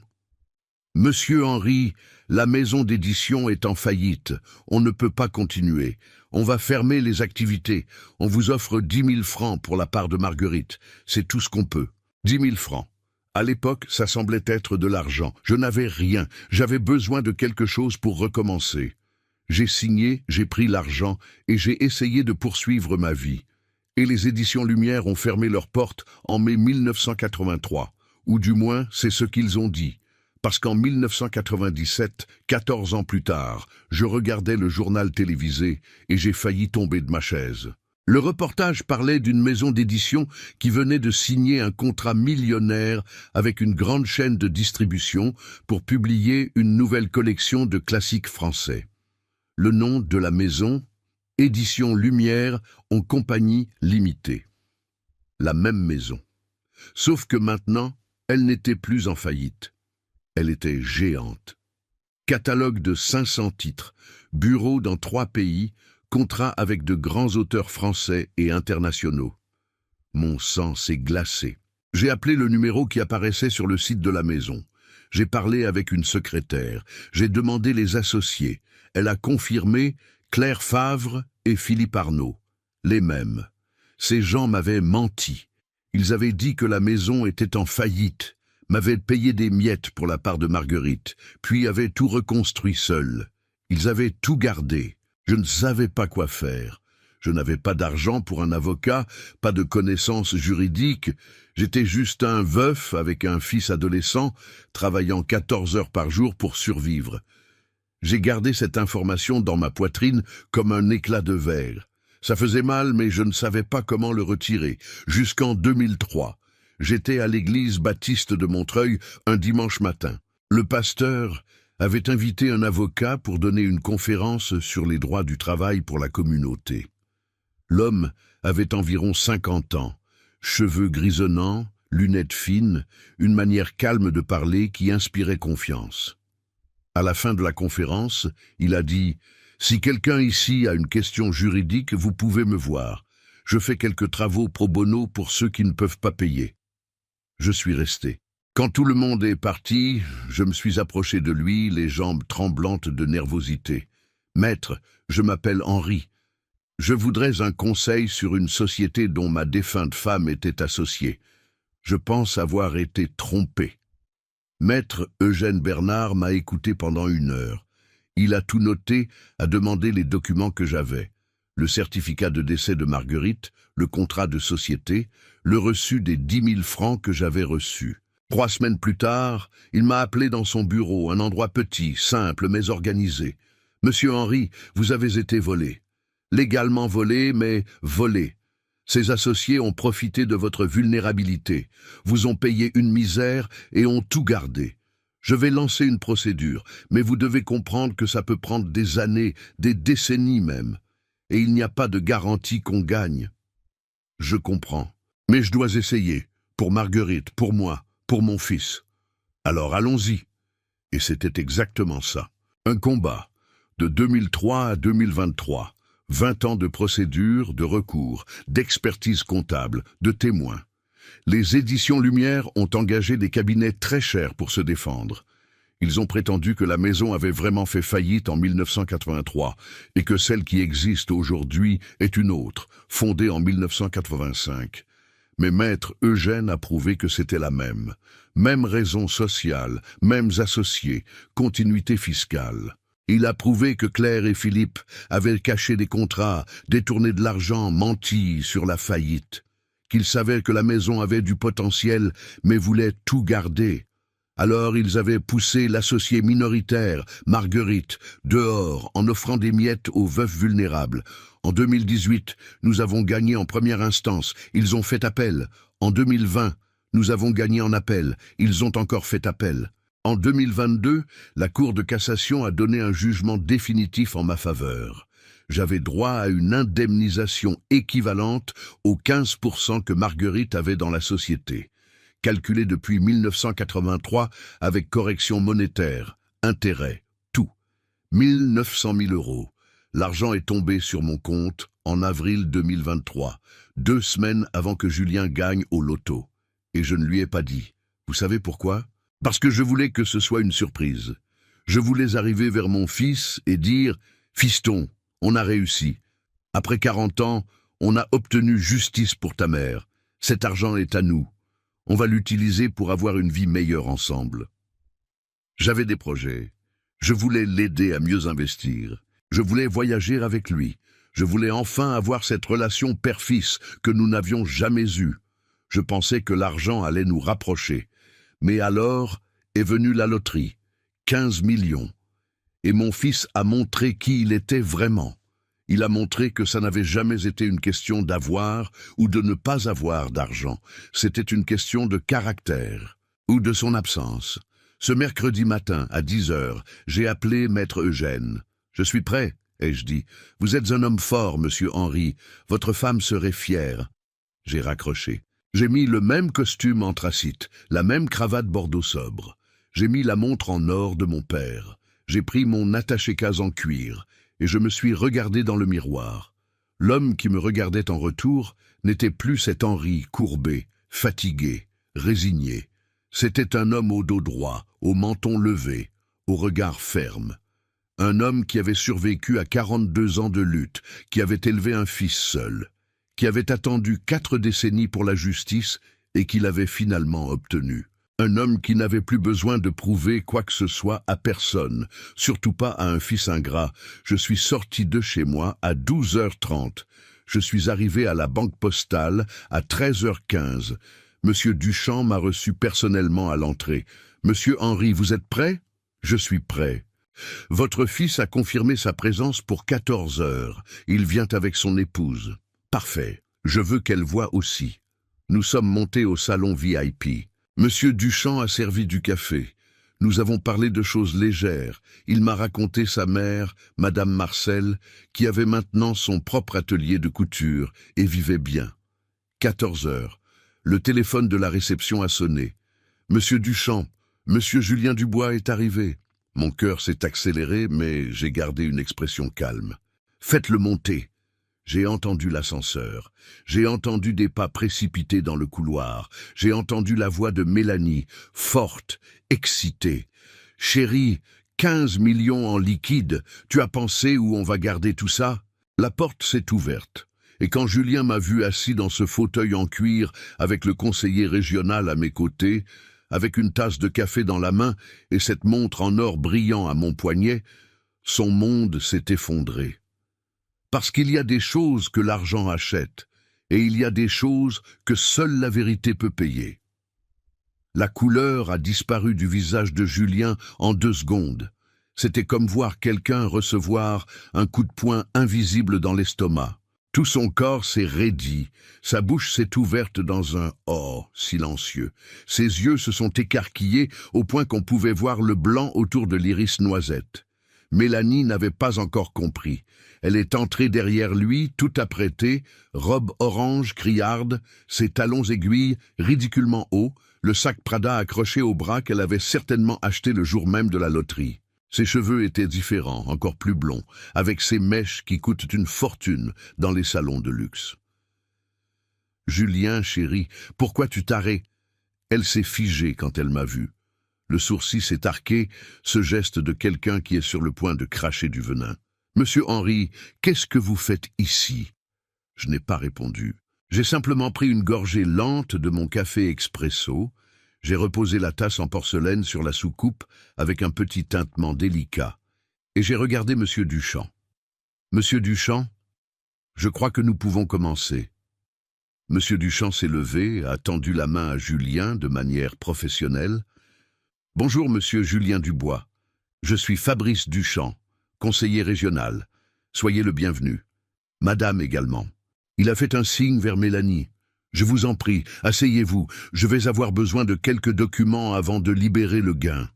« Monsieur Henri, la maison d'édition est en faillite. On ne peut pas continuer. On va fermer les activités. On vous offre 10 000 francs pour la part de Marguerite. C'est tout ce qu'on peut. 10 000 francs. À l'époque, ça semblait être de l'argent. Je n'avais rien. J'avais besoin de quelque chose pour recommencer. J'ai signé, j'ai pris l'argent et j'ai essayé de poursuivre ma vie. Et les éditions Lumière ont fermé leurs portes en mai 1983. Ou du moins, c'est ce qu'ils ont dit. Parce qu'en 1997, 14 ans plus tard, je regardais le journal télévisé et j'ai failli tomber de ma chaise. Le reportage parlait d'une maison d'édition qui venait de signer un contrat millionnaire avec une grande chaîne de distribution pour publier une nouvelle collection de classiques français. Le nom de la maison, Éditions Lumière en compagnie limitée. La même maison. Sauf que maintenant, elle n'était plus en faillite. Elle était géante. Catalogue de 500 titres, bureau dans 3 pays, contrat avec de grands auteurs français et internationaux. Mon sang s'est glacé. J'ai appelé le numéro qui apparaissait sur le site de la maison. J'ai parlé avec une secrétaire. J'ai demandé les associés. Elle a confirmé Claire Favre et Philippe Arnaud. Les mêmes. Ces gens m'avaient menti. Ils avaient dit que la maison était en faillite, m'avaient payé des miettes pour la part de Marguerite, puis avaient tout reconstruit seuls. Ils avaient tout gardé. Je ne savais pas quoi faire. Je n'avais pas d'argent pour un avocat, pas de connaissances juridiques. J'étais juste un veuf avec un fils adolescent, travaillant 14 heures par jour pour survivre. J'ai gardé cette information dans ma poitrine comme un éclat de verre. Ça faisait mal, mais je ne savais pas comment le retirer. Jusqu'en 2003. J'étais à l'église baptiste de Montreuil un dimanche matin. Le pasteur avait invité un avocat pour donner une conférence sur les droits du travail pour la communauté. L'homme avait environ 50 ans, cheveux grisonnants, lunettes fines, une manière calme de parler qui inspirait confiance. À la fin de la conférence, il a dit « Si quelqu'un ici a une question juridique, vous pouvez me voir. Je fais quelques travaux pro bono pour ceux qui ne peuvent pas payer. » Je suis resté. Quand tout le monde est parti, je me suis approché de lui, les jambes tremblantes de nervosité. « Maître, je m'appelle Henri. Je voudrais un conseil sur une société dont ma défunte femme était associée. Je pense avoir été trompé. » Maître Eugène Bernard m'a écouté pendant 1 heure. Il a tout noté, a demandé les documents que j'avais. Le certificat de décès de Marguerite, le contrat de société, le reçu des 10 000 francs que j'avais reçus. 3 semaines plus tard, il m'a appelé dans son bureau, un endroit petit, simple, mais organisé. « Monsieur Henry, vous avez été volé. Légalement volé, mais volé. Ces associés ont profité de votre vulnérabilité, vous ont payé une misère et ont tout gardé. Je vais lancer une procédure, mais vous devez comprendre que ça peut prendre des années, des décennies même. Et il n'y a pas de garantie qu'on gagne. » Je comprends. Mais je dois essayer. Pour Marguerite, pour moi, pour mon fils. Alors allons-y. Et c'était exactement ça. Un combat. De 2003 à 2023. 20 ans de procédure, de recours, d'expertise comptable, de témoins. Les éditions Lumière ont engagé des cabinets très chers pour se défendre. Ils ont prétendu que la maison avait vraiment fait faillite en 1983 et que celle qui existe aujourd'hui est une autre, fondée en 1985. Mais Maître Eugène a prouvé que c'était la même. Même raison sociale, mêmes associés, continuité fiscale. Il a prouvé que Claire et Philippe avaient caché des contrats, détourné de l'argent, menti sur la faillite. Qu'ils savaient que la maison avait du potentiel, mais voulaient tout garder. Alors ils avaient poussé l'associé minoritaire, Marguerite, dehors en offrant des miettes aux veufs vulnérables. En 2018, nous avons gagné en première instance, ils ont fait appel. En 2020, nous avons gagné en appel, ils ont encore fait appel. En 2022, la Cour de cassation a donné un jugement définitif en ma faveur. J'avais droit à une indemnisation équivalente aux 15% que Marguerite avait dans la société, calculée depuis 1983 avec correction monétaire, intérêt, tout. 1 900 000 €. L'argent est tombé sur mon compte en avril 2023, 2 semaines avant que Julien gagne au loto. Et je ne lui ai pas dit. Vous savez pourquoi ? Parce que je voulais que ce soit une surprise. Je voulais arriver vers mon fils et dire « Fiston, on a réussi. Après 40 ans, on a obtenu justice pour ta mère. Cet argent est à nous. On va l'utiliser pour avoir une vie meilleure ensemble. » J'avais des projets. Je voulais l'aider à mieux investir. Je voulais voyager avec lui. Je voulais enfin avoir cette relation père-fils que nous n'avions jamais eue. Je pensais que l'argent allait nous rapprocher. Mais alors est venue la loterie, 15 millions. Et mon fils a montré qui il était vraiment. Il a montré que ça n'avait jamais été une question d'avoir ou de ne pas avoir d'argent. C'était une question de caractère ou de son absence. Ce mercredi matin, à 10 heures, j'ai appelé Maître Eugène. « Je suis prêt », ai-je dit. « Vous êtes un homme fort, monsieur Henry. Votre femme serait fière. » J'ai raccroché. J'ai mis le même costume anthracite, la même cravate bordeaux sobre. J'ai mis la montre en or de mon père. J'ai pris mon attaché-case en cuir et je me suis regardé dans le miroir. L'homme qui me regardait en retour n'était plus cet Henry courbé, fatigué, résigné. C'était un homme au dos droit, au menton levé, au regard ferme. Un homme qui avait survécu à 42 ans de lutte, qui avait élevé un fils seul, qui avait attendu 4 décennies pour la justice et qui l'avait finalement obtenue. Un homme qui n'avait plus besoin de prouver quoi que ce soit à personne, surtout pas à un fils ingrat. Je suis sorti de chez moi à 12h30. Je suis arrivé à la banque postale à 13h15. Monsieur Duchamp m'a reçu personnellement à l'entrée. « Monsieur Henry, vous êtes prêt ? » « Je suis prêt. » « Votre fils a confirmé sa présence pour 14 heures. Il vient avec son épouse. » « Parfait. Je veux qu'elle voie aussi. » Nous sommes montés au salon VIP. Monsieur Duchamp a servi du café. Nous avons parlé de choses légères. Il m'a raconté sa mère, Madame Marcel, qui avait maintenant son propre atelier de couture et vivait bien. 14 heures. Le téléphone de la réception a sonné. « Monsieur Duchamp, Monsieur Julien Dubois est arrivé. » Mon cœur s'est accéléré, mais j'ai gardé une expression calme. « Faites-le monter. » J'ai entendu l'ascenseur. J'ai entendu des pas précipités dans le couloir. J'ai entendu la voix de Mélanie, forte, excitée. « Chérie, 15 millions en liquide. Tu as pensé où on va garder tout ça ?» La porte s'est ouverte. Et quand Julien m'a vu assis dans ce fauteuil en cuir avec le conseiller régional à mes côtés, avec une tasse de café dans la main et cette montre en or brillant à mon poignet, son monde s'est effondré. Parce qu'il y a des choses que l'argent achète, et il y a des choses que seule la vérité peut payer. La couleur a disparu du visage de Julien en 2 secondes. C'était comme voir quelqu'un recevoir un coup de poing invisible dans l'estomac. Tout son corps s'est raidi, sa bouche s'est ouverte dans un « oh » silencieux. Ses yeux se sont écarquillés au point qu'on pouvait voir le blanc autour de l'iris noisette. Mélanie n'avait pas encore compris. Elle est entrée derrière lui, tout apprêtée, robe orange criarde, ses talons aiguilles ridiculement hauts, le sac Prada accroché au bras qu'elle avait certainement acheté le jour même de la loterie. Ses cheveux étaient différents, encore plus blonds, avec ces mèches qui coûtent une fortune dans les salons de luxe. « Julien, chéri, pourquoi tu t'arrêtes ?» Elle s'est figée quand elle m'a vu. Le sourcil s'est arqué, ce geste de quelqu'un qui est sur le point de cracher du venin. « Monsieur Henry, qu'est-ce que vous faites ici ?» Je n'ai pas répondu. J'ai simplement pris une gorgée lente de mon café expresso. J'ai reposé la tasse en porcelaine sur la soucoupe avec un petit tintement délicat. Et j'ai regardé Monsieur Duchamp. « Monsieur Duchamp, je crois que nous pouvons commencer. » Monsieur Duchamp s'est levé, a tendu la main à Julien de manière professionnelle. « Bonjour, Monsieur Julien Dubois. Je suis Fabrice Duchamp, conseiller régional. Soyez le bienvenu. Madame également. » Il a fait un signe vers Mélanie. « Je vous en prie, asseyez-vous. Je vais avoir besoin de quelques documents avant de libérer le gain. »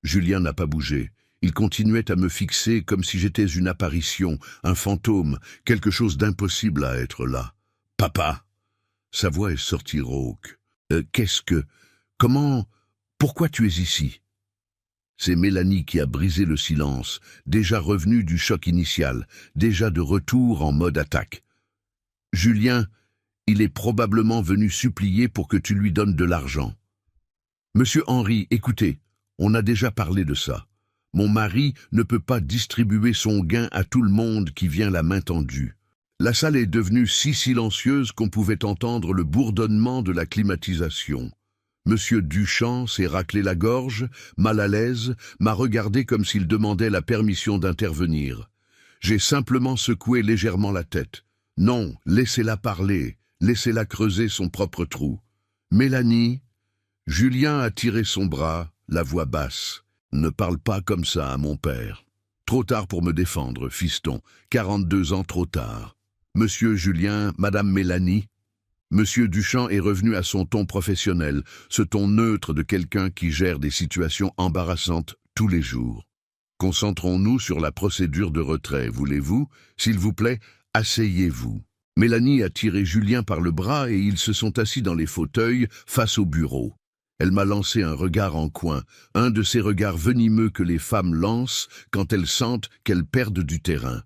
Julien n'a pas bougé. Il continuait à me fixer comme si j'étais une apparition, un fantôme, quelque chose d'impossible à être là. « Papa !» Sa voix est sortie rauque. « Qu'est-ce que... Comment... Pourquoi tu es ici ?» C'est Mélanie qui a brisé le silence, déjà revenue du choc initial, déjà de retour en mode attaque. « Julien, il est probablement venu supplier pour que tu lui donnes de l'argent. »« Monsieur Henry, écoutez, on a déjà parlé de ça. Mon mari ne peut pas distribuer son gain à tout le monde qui vient la main tendue. » La salle est devenue si silencieuse qu'on pouvait entendre le bourdonnement de la climatisation. Monsieur Duchamp s'est raclé la gorge, mal à l'aise, m'a regardé comme s'il demandait la permission d'intervenir. J'ai simplement secoué légèrement la tête. Non, laissez-la parler, laissez-la creuser son propre trou. Mélanie, Julien a tiré son bras, la voix basse. Ne parle pas comme ça à mon père. Trop tard pour me défendre, fiston, 42 ans trop tard. Monsieur Julien, Madame Mélanie. Monsieur Duchamp est revenu à son ton professionnel, ce ton neutre de quelqu'un qui gère des situations embarrassantes tous les jours. Concentrons-nous sur la procédure de retrait, voulez-vous? S'il vous plaît, asseyez-vous. Mélanie a tiré Julien par le bras et ils se sont assis dans les fauteuils face au bureau. Elle m'a lancé un regard en coin, un de ces regards venimeux que les femmes lancent quand elles sentent qu'elles perdent du terrain.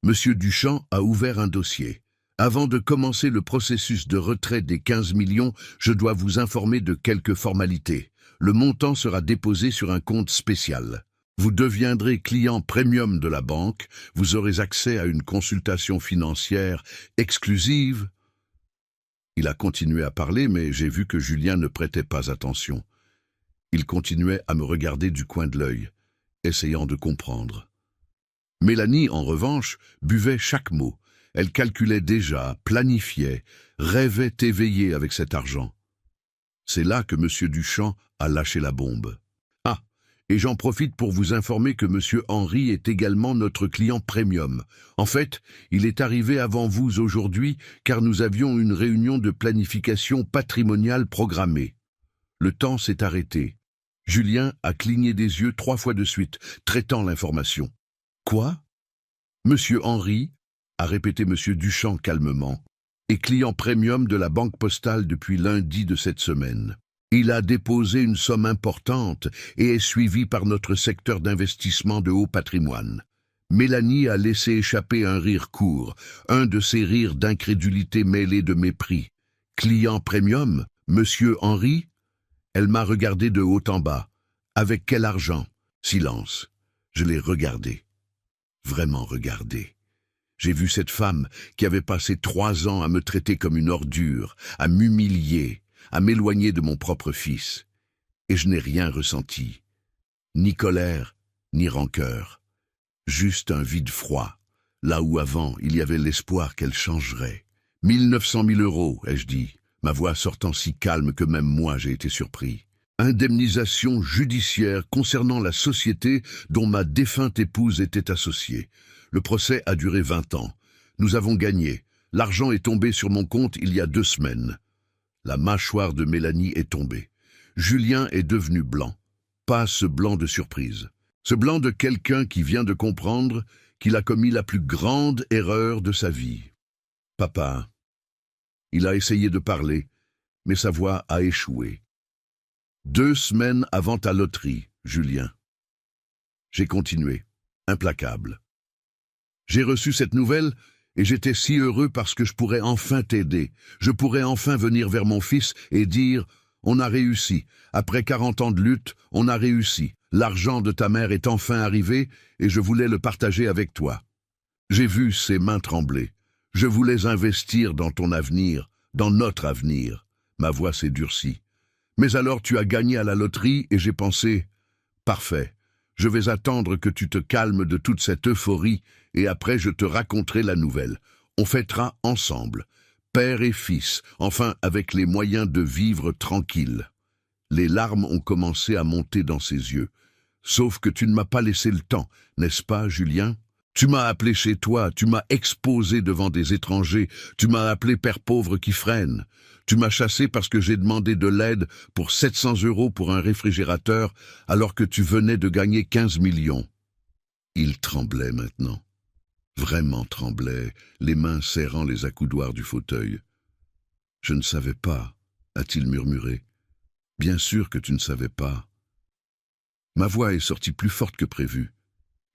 Monsieur Duchamp a ouvert un dossier. Avant de commencer le processus de retrait des 15 millions, je dois vous informer de quelques formalités. Le montant sera déposé sur un compte spécial. Vous deviendrez client premium de la banque, vous aurez accès à une consultation financière exclusive. Il a continué à parler, mais j'ai vu que Julien ne prêtait pas attention. Il continuait à me regarder du coin de l'œil, essayant de comprendre. Mélanie, en revanche, buvait chaque mot. Elle calculait déjà, planifiait, rêvait éveillée avec cet argent. C'est là que M. Duchamp a lâché la bombe. Ah, et j'en profite pour vous informer que M. Henry est également notre client premium. En fait, il est arrivé avant vous aujourd'hui car nous avions une réunion de planification patrimoniale programmée. Le temps s'est arrêté. Julien a cligné des yeux 3 fois de suite, traitant l'information. « Quoi ? Monsieur Henry ?» a répété Monsieur Duchamp calmement, est client premium de la Banque Postale depuis lundi de cette semaine. Il a déposé une somme importante et est suivi par notre secteur d'investissement de haut patrimoine. Mélanie a laissé échapper un rire court, un de ces rires d'incrédulité mêlés de mépris. Client premium, Monsieur Henry ? Elle m'a regardé de haut en bas. Avec quel argent ? Silence. Je l'ai regardé. Vraiment regardé. J'ai vu cette femme qui avait passé 3 ans à me traiter comme une ordure, à m'humilier, à m'éloigner de mon propre fils. et je n'ai rien ressenti. Ni colère, ni rancœur. Juste un vide froid, là où avant il y avait l'espoir qu'elle changerait. 900 000 €, ai-je dit, ma voix sortant si calme que même moi j'ai été surpris. Indemnisation judiciaire concernant la société dont ma défunte épouse était associée. Le procès a duré 20 ans. Nous avons gagné. L'argent est tombé sur mon compte il y a 2 semaines. La mâchoire de Mélanie est tombée. Julien est devenu blanc. Pas ce blanc de surprise. Ce blanc de quelqu'un qui vient de comprendre qu'il a commis la plus grande erreur de sa vie. Papa. Il a essayé de parler, mais sa voix a échoué. 2 semaines avant ta loterie, Julien. J'ai continué, implacable. J'ai reçu cette nouvelle et j'étais si heureux parce que je pourrais enfin t'aider. Je pourrais enfin venir vers mon fils et dire « On a réussi. Après 40 ans de lutte, on a réussi. L'argent de ta mère est enfin arrivé et je voulais le partager avec toi. » J'ai vu ses mains trembler. Je voulais investir dans ton avenir, dans notre avenir. Ma voix s'est durcie. Mais alors tu as gagné à la loterie et j'ai pensé « Parfait, je vais attendre que tu te calmes de toute cette euphorie et après je te raconterai la nouvelle. On fêtera ensemble, père et fils, enfin avec les moyens de vivre tranquille. » Les larmes ont commencé à monter dans ses yeux. Sauf que tu ne m'as pas laissé le temps, n'est-ce pas, Julien ? Tu m'as appelé chez toi, tu m'as exposé devant des étrangers, tu m'as appelé père pauvre qui freine. Tu m'as chassé parce que j'ai demandé de l'aide pour 700 € pour un réfrigérateur alors que tu venais de gagner 15 millions. Il tremblait maintenant. Vraiment tremblait, les mains serrant les accoudoirs du fauteuil. « Je ne savais pas, » a-t-il murmuré. « Bien sûr que tu ne savais pas. » Ma voix est sortie plus forte que prévu.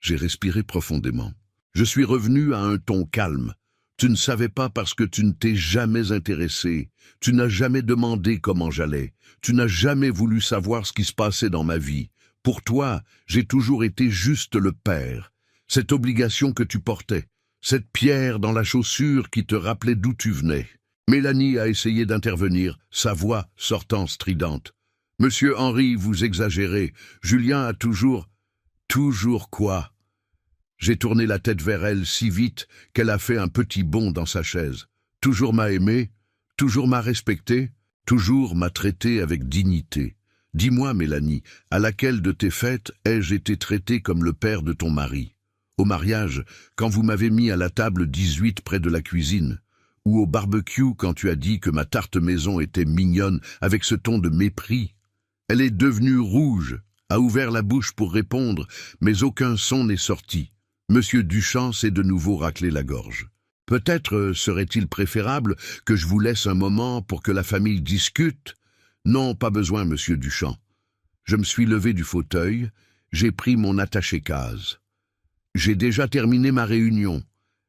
J'ai respiré profondément. Je suis revenu à un ton calme. Tu ne savais pas parce que tu ne t'es jamais intéressé. Tu n'as jamais demandé comment j'allais. Tu n'as jamais voulu savoir ce qui se passait dans ma vie. Pour toi, j'ai toujours été juste le père. Cette obligation que tu portais, cette pierre dans la chaussure qui te rappelait d'où tu venais. Mélanie a essayé d'intervenir, sa voix sortant stridente. « Monsieur Henry, vous exagérez. Julien a toujours... » « Toujours quoi ?» J'ai tourné la tête vers elle si vite qu'elle a fait un petit bond dans sa chaise. Toujours m'a aimé, toujours m'a respecté, toujours m'a traité avec dignité. Dis-moi, Mélanie, à laquelle de tes fêtes ai-je été traité comme le père de ton mari? Au mariage, quand vous m'avez mis à la table 18 près de la cuisine? Ou au barbecue quand tu as dit que ma tarte maison était mignonne avec ce ton de mépris? Elle est devenue rouge, a ouvert la bouche pour répondre, mais aucun son n'est sorti. Monsieur Duchamp s'est de nouveau raclé la gorge. Peut-être serait-il préférable que je vous laisse un moment pour que la famille discute? Non, pas besoin, monsieur Duchamp. Je me suis levé du fauteuil, j'ai pris mon attaché-case. J'ai déjà terminé ma réunion.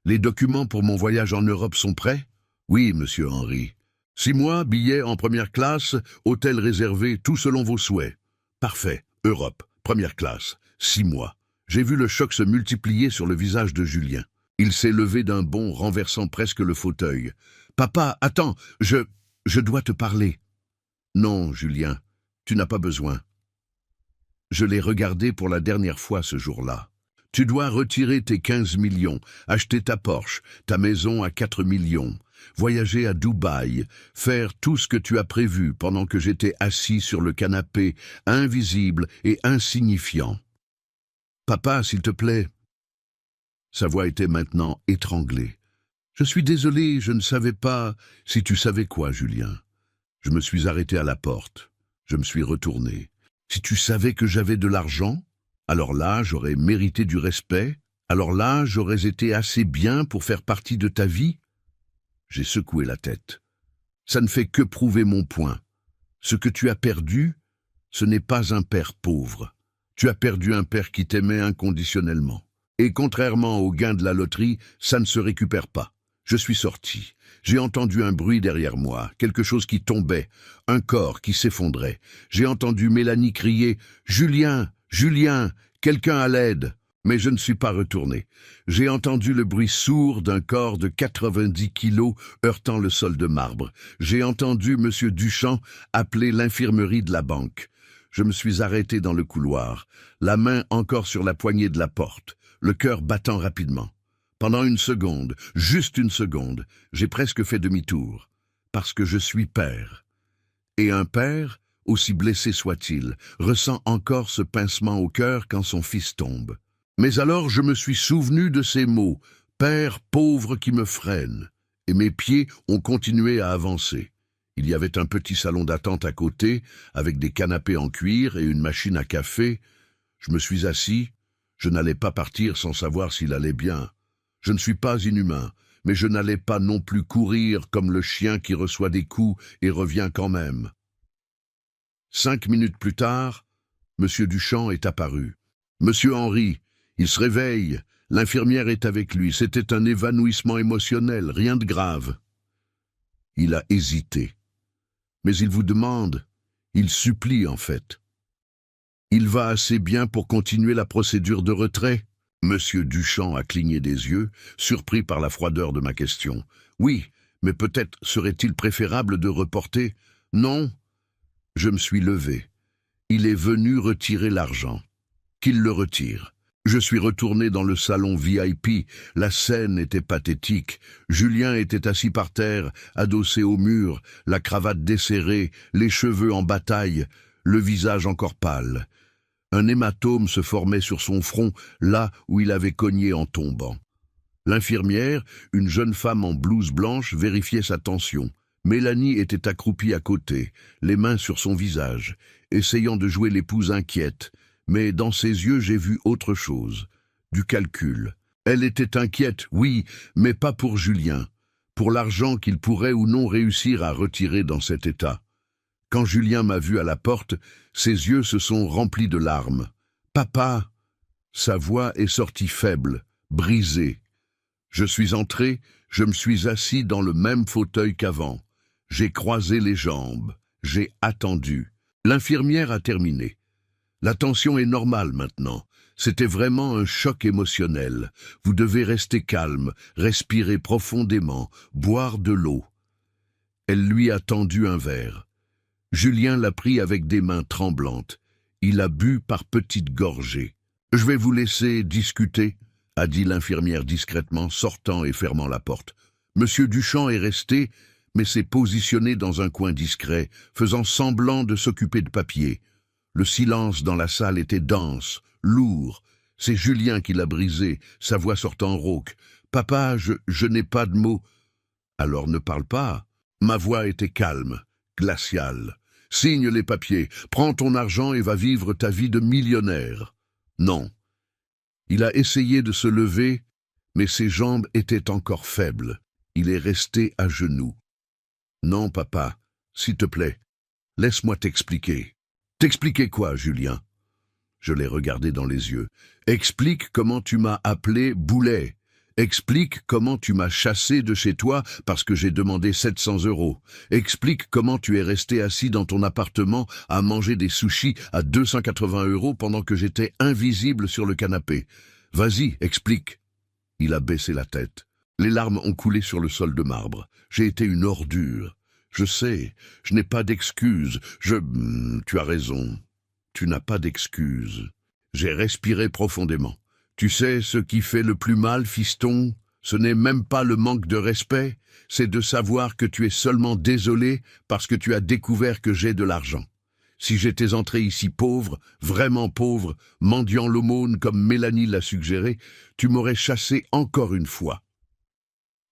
Les documents pour mon voyage en Europe sont prêts? Oui, monsieur Henry. 6 mois, billets en première classe, hôtel réservé, tout selon vos souhaits. Parfait. Europe, première classe, 6 mois. J'ai vu le choc se multiplier sur le visage de Julien. Il s'est levé d'un bond, renversant presque le fauteuil. « Papa, attends, je dois te parler. » Non, Julien, tu n'as pas besoin. Je l'ai regardé pour la dernière fois ce jour-là. Tu dois retirer tes 15 millions, acheter ta Porsche, ta maison à 4 millions, voyager à Dubaï, faire tout ce que tu as prévu pendant que j'étais assis sur le canapé, invisible et insignifiant. Papa, s'il te plaît. Sa voix était maintenant étranglée. Je suis désolé, je ne savais pas. Si tu savais quoi, Julien? Je me suis arrêté à la porte. Je me suis retourné. Si tu savais que j'avais de l'argent, alors là, j'aurais mérité du respect. Alors là, j'aurais été assez bien pour faire partie de ta vie. J'ai secoué la tête. Ça ne fait que prouver mon point. Ce que tu as perdu, ce n'est pas un père pauvre. Tu as perdu un père qui t'aimait inconditionnellement. Et contrairement au gain de la loterie, ça ne se récupère pas. Je suis sorti. J'ai entendu un bruit derrière moi, quelque chose qui tombait, un corps qui s'effondrait. J'ai entendu Mélanie crier « Julien, Julien, quelqu'un à l'aide !» Mais je ne suis pas retourné. J'ai entendu le bruit sourd d'un corps de 90 kilos heurtant le sol de marbre. J'ai entendu M. Duchamp appeler l'infirmerie de la banque. Je me suis arrêté dans le couloir, la main encore sur la poignée de la porte, le cœur battant rapidement. Pendant une seconde, juste une seconde, j'ai presque fait demi-tour, parce que je suis père. Et un père, aussi blessé soit-il, ressent encore ce pincement au cœur quand son fils tombe. Mais alors je me suis souvenu de ces mots, « Père pauvre qui me freine », et mes pieds ont continué à avancer. Il y avait un petit salon d'attente à côté, avec des canapés en cuir et une machine à café. Je me suis assis, je n'allais pas partir sans savoir s'il allait bien. Je ne suis pas inhumain, mais je n'allais pas non plus courir comme le chien qui reçoit des coups et revient quand même. 5 minutes plus tard, M. Duchamp est apparu. « Monsieur Henry, il se réveille, l'infirmière est avec lui, c'était un évanouissement émotionnel, rien de grave. » Il a hésité. Mais il vous demande, il supplie en fait. Il va assez bien pour continuer la procédure de retrait? Monsieur Duchamp a cligné des yeux, surpris par la froideur de ma question. Oui, mais peut-être serait-il préférable de reporter? Non. Je me suis levé. Il est venu retirer l'argent. Qu'il le retire. Je suis retourné dans le salon VIP. La scène était pathétique. Julien était assis par terre, adossé au mur, la cravate desserrée, les cheveux en bataille, le visage encore pâle. Un hématome se formait sur son front, là où il avait cogné en tombant. L'infirmière, une jeune femme en blouse blanche, vérifiait sa tension. Mélanie était accroupie à côté, les mains sur son visage, essayant de jouer l'épouse inquiète. Mais dans ses yeux, j'ai vu autre chose, du calcul. Elle était inquiète, oui, mais pas pour Julien, pour l'argent qu'il pourrait ou non réussir à retirer dans cet état. Quand Julien m'a vu à la porte, ses yeux se sont remplis de larmes. « Papa !» Sa voix est sortie faible, brisée. Je suis entré, je me suis assis dans le même fauteuil qu'avant. J'ai croisé les jambes, j'ai attendu. L'infirmière a terminé. La tension est normale maintenant. C'était vraiment un choc émotionnel. Vous devez rester calme, respirer profondément, boire de l'eau. Elle lui a tendu un verre. Julien l'a pris avec des mains tremblantes. Il a bu par petites gorgées. « Je vais vous laisser discuter », a dit l'infirmière discrètement, sortant et fermant la porte. Monsieur Duchamp est resté, mais s'est positionné dans un coin discret, faisant semblant de s'occuper de papier. Le silence dans la salle était dense, lourd. C'est Julien qui l'a brisé, sa voix sortant rauque. « Papa, je n'ai pas de mots. » « Alors ne parle pas. » Ma voix était calme, glaciale. « Signe les papiers, prends ton argent et va vivre ta vie de millionnaire. » Non. Il a essayé de se lever, mais ses jambes étaient encore faibles. Il est resté à genoux. « Non, papa, s'il te plaît, laisse-moi t'expliquer. » « T'expliquer quoi, Julien ?» Je l'ai regardé dans les yeux. « Explique comment tu m'as appelé Boulet. Explique comment tu m'as chassé de chez toi parce que j'ai demandé 700 €. Explique comment tu es resté assis dans ton appartement à manger des sushis à 280 € pendant que j'étais invisible sur le canapé. Vas-y, explique. » Il a baissé la tête. Les larmes ont coulé sur le sol de marbre. J'ai été une ordure. Je sais, je n'ai pas d'excuses. Tu as raison. Tu n'as pas d'excuses. J'ai respiré profondément. Tu sais ce qui fait le plus mal, fiston? Ce n'est même pas le manque de respect, c'est de savoir que tu es seulement désolé parce que tu as découvert que j'ai de l'argent. Si j'étais entré ici pauvre, vraiment pauvre, mendiant l'aumône comme Mélanie l'a suggéré, tu m'aurais chassé encore une fois.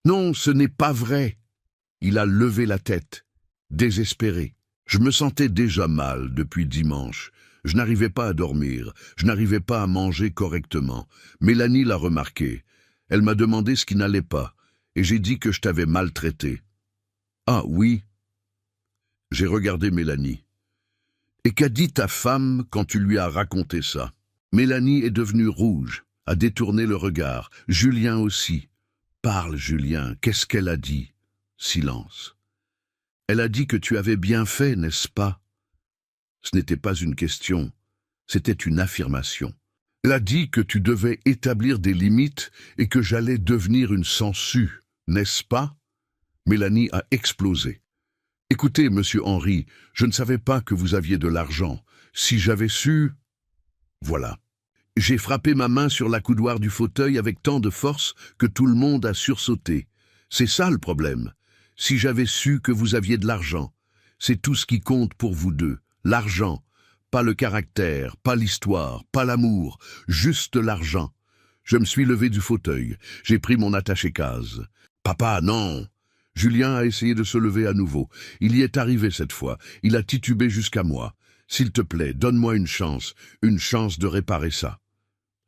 Non, ce n'est pas vrai. Il a levé la tête, désespéré. Je me sentais déjà mal depuis dimanche. Je n'arrivais pas à dormir, je n'arrivais pas à manger correctement. Mélanie l'a remarqué. Elle m'a demandé ce qui n'allait pas, et j'ai dit que je t'avais maltraité. Ah oui? J'ai regardé Mélanie. Et qu'a dit ta femme quand tu lui as raconté ça? Mélanie est devenue rouge, a détourné le regard. Julien aussi. Parle, Julien, qu'est-ce qu'elle a dit? Silence. Elle a dit que tu avais bien fait, n'est-ce pas? Ce n'était pas une question, c'était une affirmation. Elle a dit que tu devais établir des limites et que j'allais devenir une sangsue, n'est-ce pas? Mélanie a explosé. Écoutez, monsieur Henry, je ne savais pas que vous aviez de l'argent. Si j'avais su... Voilà. J'ai frappé ma main sur l'accoudoir du fauteuil avec tant de force que tout le monde a sursauté. C'est ça le problème. Si j'avais su que vous aviez de l'argent, c'est tout ce qui compte pour vous deux. L'argent, pas le caractère, pas l'histoire, pas l'amour, juste l'argent. Je me suis levé du fauteuil, j'ai pris mon attaché-case. Papa, non! Julien a essayé de se lever à nouveau. Il y est arrivé cette fois. Il a titubé jusqu'à moi. S'il te plaît, donne-moi une chance de réparer ça.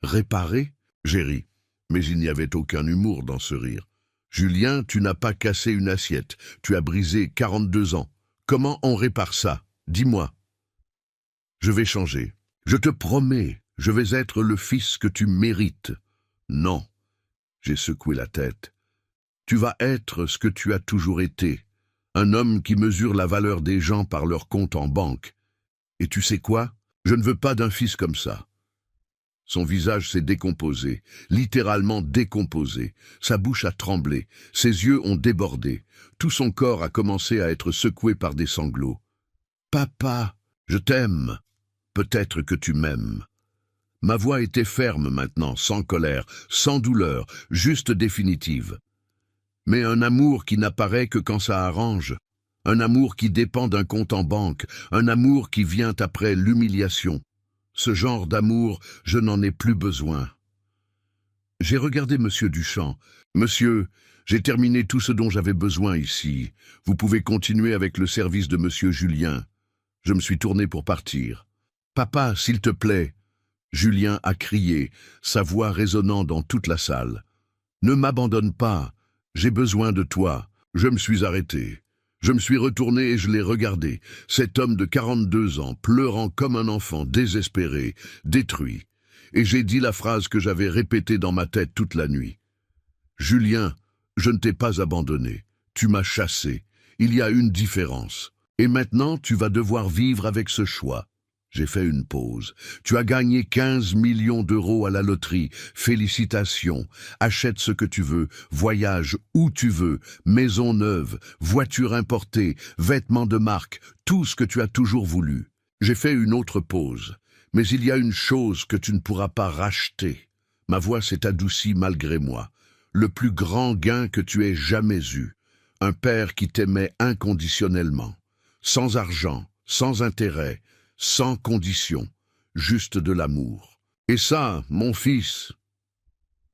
Réparer? J'ai ri. Mais il n'y avait aucun humour dans ce rire. Julien, tu n'as pas cassé une assiette. Tu as brisé 42 ans. Comment on répare ça? Dis-moi. Je vais changer. Je te promets, je vais être le fils que tu mérites. Non. J'ai secoué la tête. Tu vas être ce que tu as toujours été. Un homme qui mesure la valeur des gens par leur compte en banque. Et tu sais quoi? Je ne veux pas d'un fils comme ça. Son visage s'est décomposé, littéralement décomposé. Sa bouche a tremblé, ses yeux ont débordé. Tout son corps a commencé à être secoué par des sanglots. « Papa, je t'aime. Peut-être que tu m'aimes. » Ma voix était ferme maintenant, sans colère, sans douleur, juste définitive. Mais un amour qui n'apparaît que quand ça arrange. Un amour qui dépend d'un compte en banque, un amour qui vient après l'humiliation. Ce genre d'amour, je n'en ai plus besoin. J'ai regardé Monsieur Duchamp. « Monsieur, j'ai terminé tout ce dont j'avais besoin ici. Vous pouvez continuer avec le service de Monsieur Julien. » Je me suis tourné pour partir. « Papa, s'il te plaît !» Julien a crié, sa voix résonnant dans toute la salle. « Ne m'abandonne pas, j'ai besoin de toi. » Je me suis arrêté. Je me suis retourné et je l'ai regardé, cet homme de 42 ans, pleurant comme un enfant, désespéré, détruit. Et j'ai dit la phrase que j'avais répétée dans ma tête toute la nuit. « Julien, je ne t'ai pas abandonné. Tu m'as chassé. Il y a une différence. Et maintenant, tu vas devoir vivre avec ce choix. » J'ai fait une pause. « Tu as gagné 15 millions d'euros à la loterie. Félicitations. Achète ce que tu veux, voyage où tu veux, maison neuve, voiture importée, vêtements de marque, tout ce que tu as toujours voulu. » J'ai fait une autre pause. « Mais il y a une chose que tu ne pourras pas racheter. » Ma voix s'est adoucie malgré moi. « Le plus grand gain que tu aies jamais eu. Un père qui t'aimait inconditionnellement. Sans argent, sans intérêt, sans condition, juste de l'amour. Et ça, mon fils... »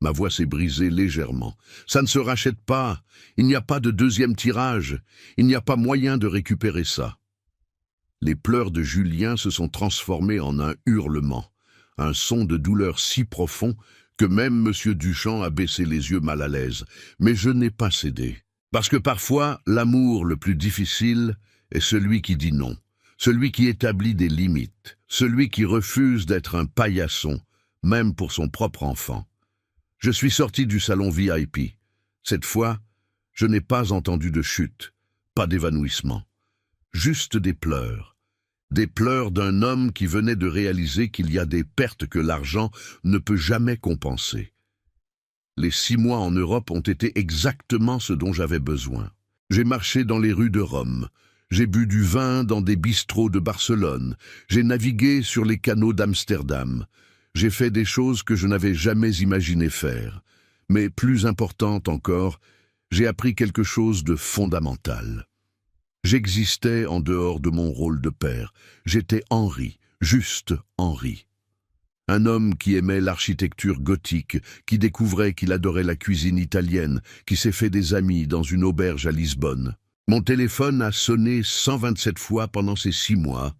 Ma voix s'est brisée légèrement. « Ça ne se rachète pas. Il n'y a pas de deuxième tirage. Il n'y a pas moyen de récupérer ça. » Les pleurs de Julien se sont transformés en un hurlement, un son de douleur si profond que même M. Duchamp a baissé les yeux mal à l'aise. Mais je n'ai pas cédé. Parce que parfois, l'amour le plus difficile est celui qui dit non. Celui qui établit des limites, celui qui refuse d'être un paillasson, même pour son propre enfant. Je suis sorti du salon VIP. Cette fois, je n'ai pas entendu de chute, pas d'évanouissement. Juste des pleurs d'un homme qui venait de réaliser qu'il y a des pertes que l'argent ne peut jamais compenser. Les 6 mois en Europe ont été exactement ce dont j'avais besoin. J'ai marché dans les rues de Rome. J'ai bu du vin dans des bistrots de Barcelone. J'ai navigué sur les canaux d'Amsterdam. J'ai fait des choses que je n'avais jamais imaginé faire. Mais plus importante encore, j'ai appris quelque chose de fondamental. J'existais en dehors de mon rôle de père. J'étais Henri, juste Henri. Un homme qui aimait l'architecture gothique, qui découvrait qu'il adorait la cuisine italienne, qui s'est fait des amis dans une auberge à Lisbonne. Mon téléphone a sonné 127 fois pendant ces 6 mois,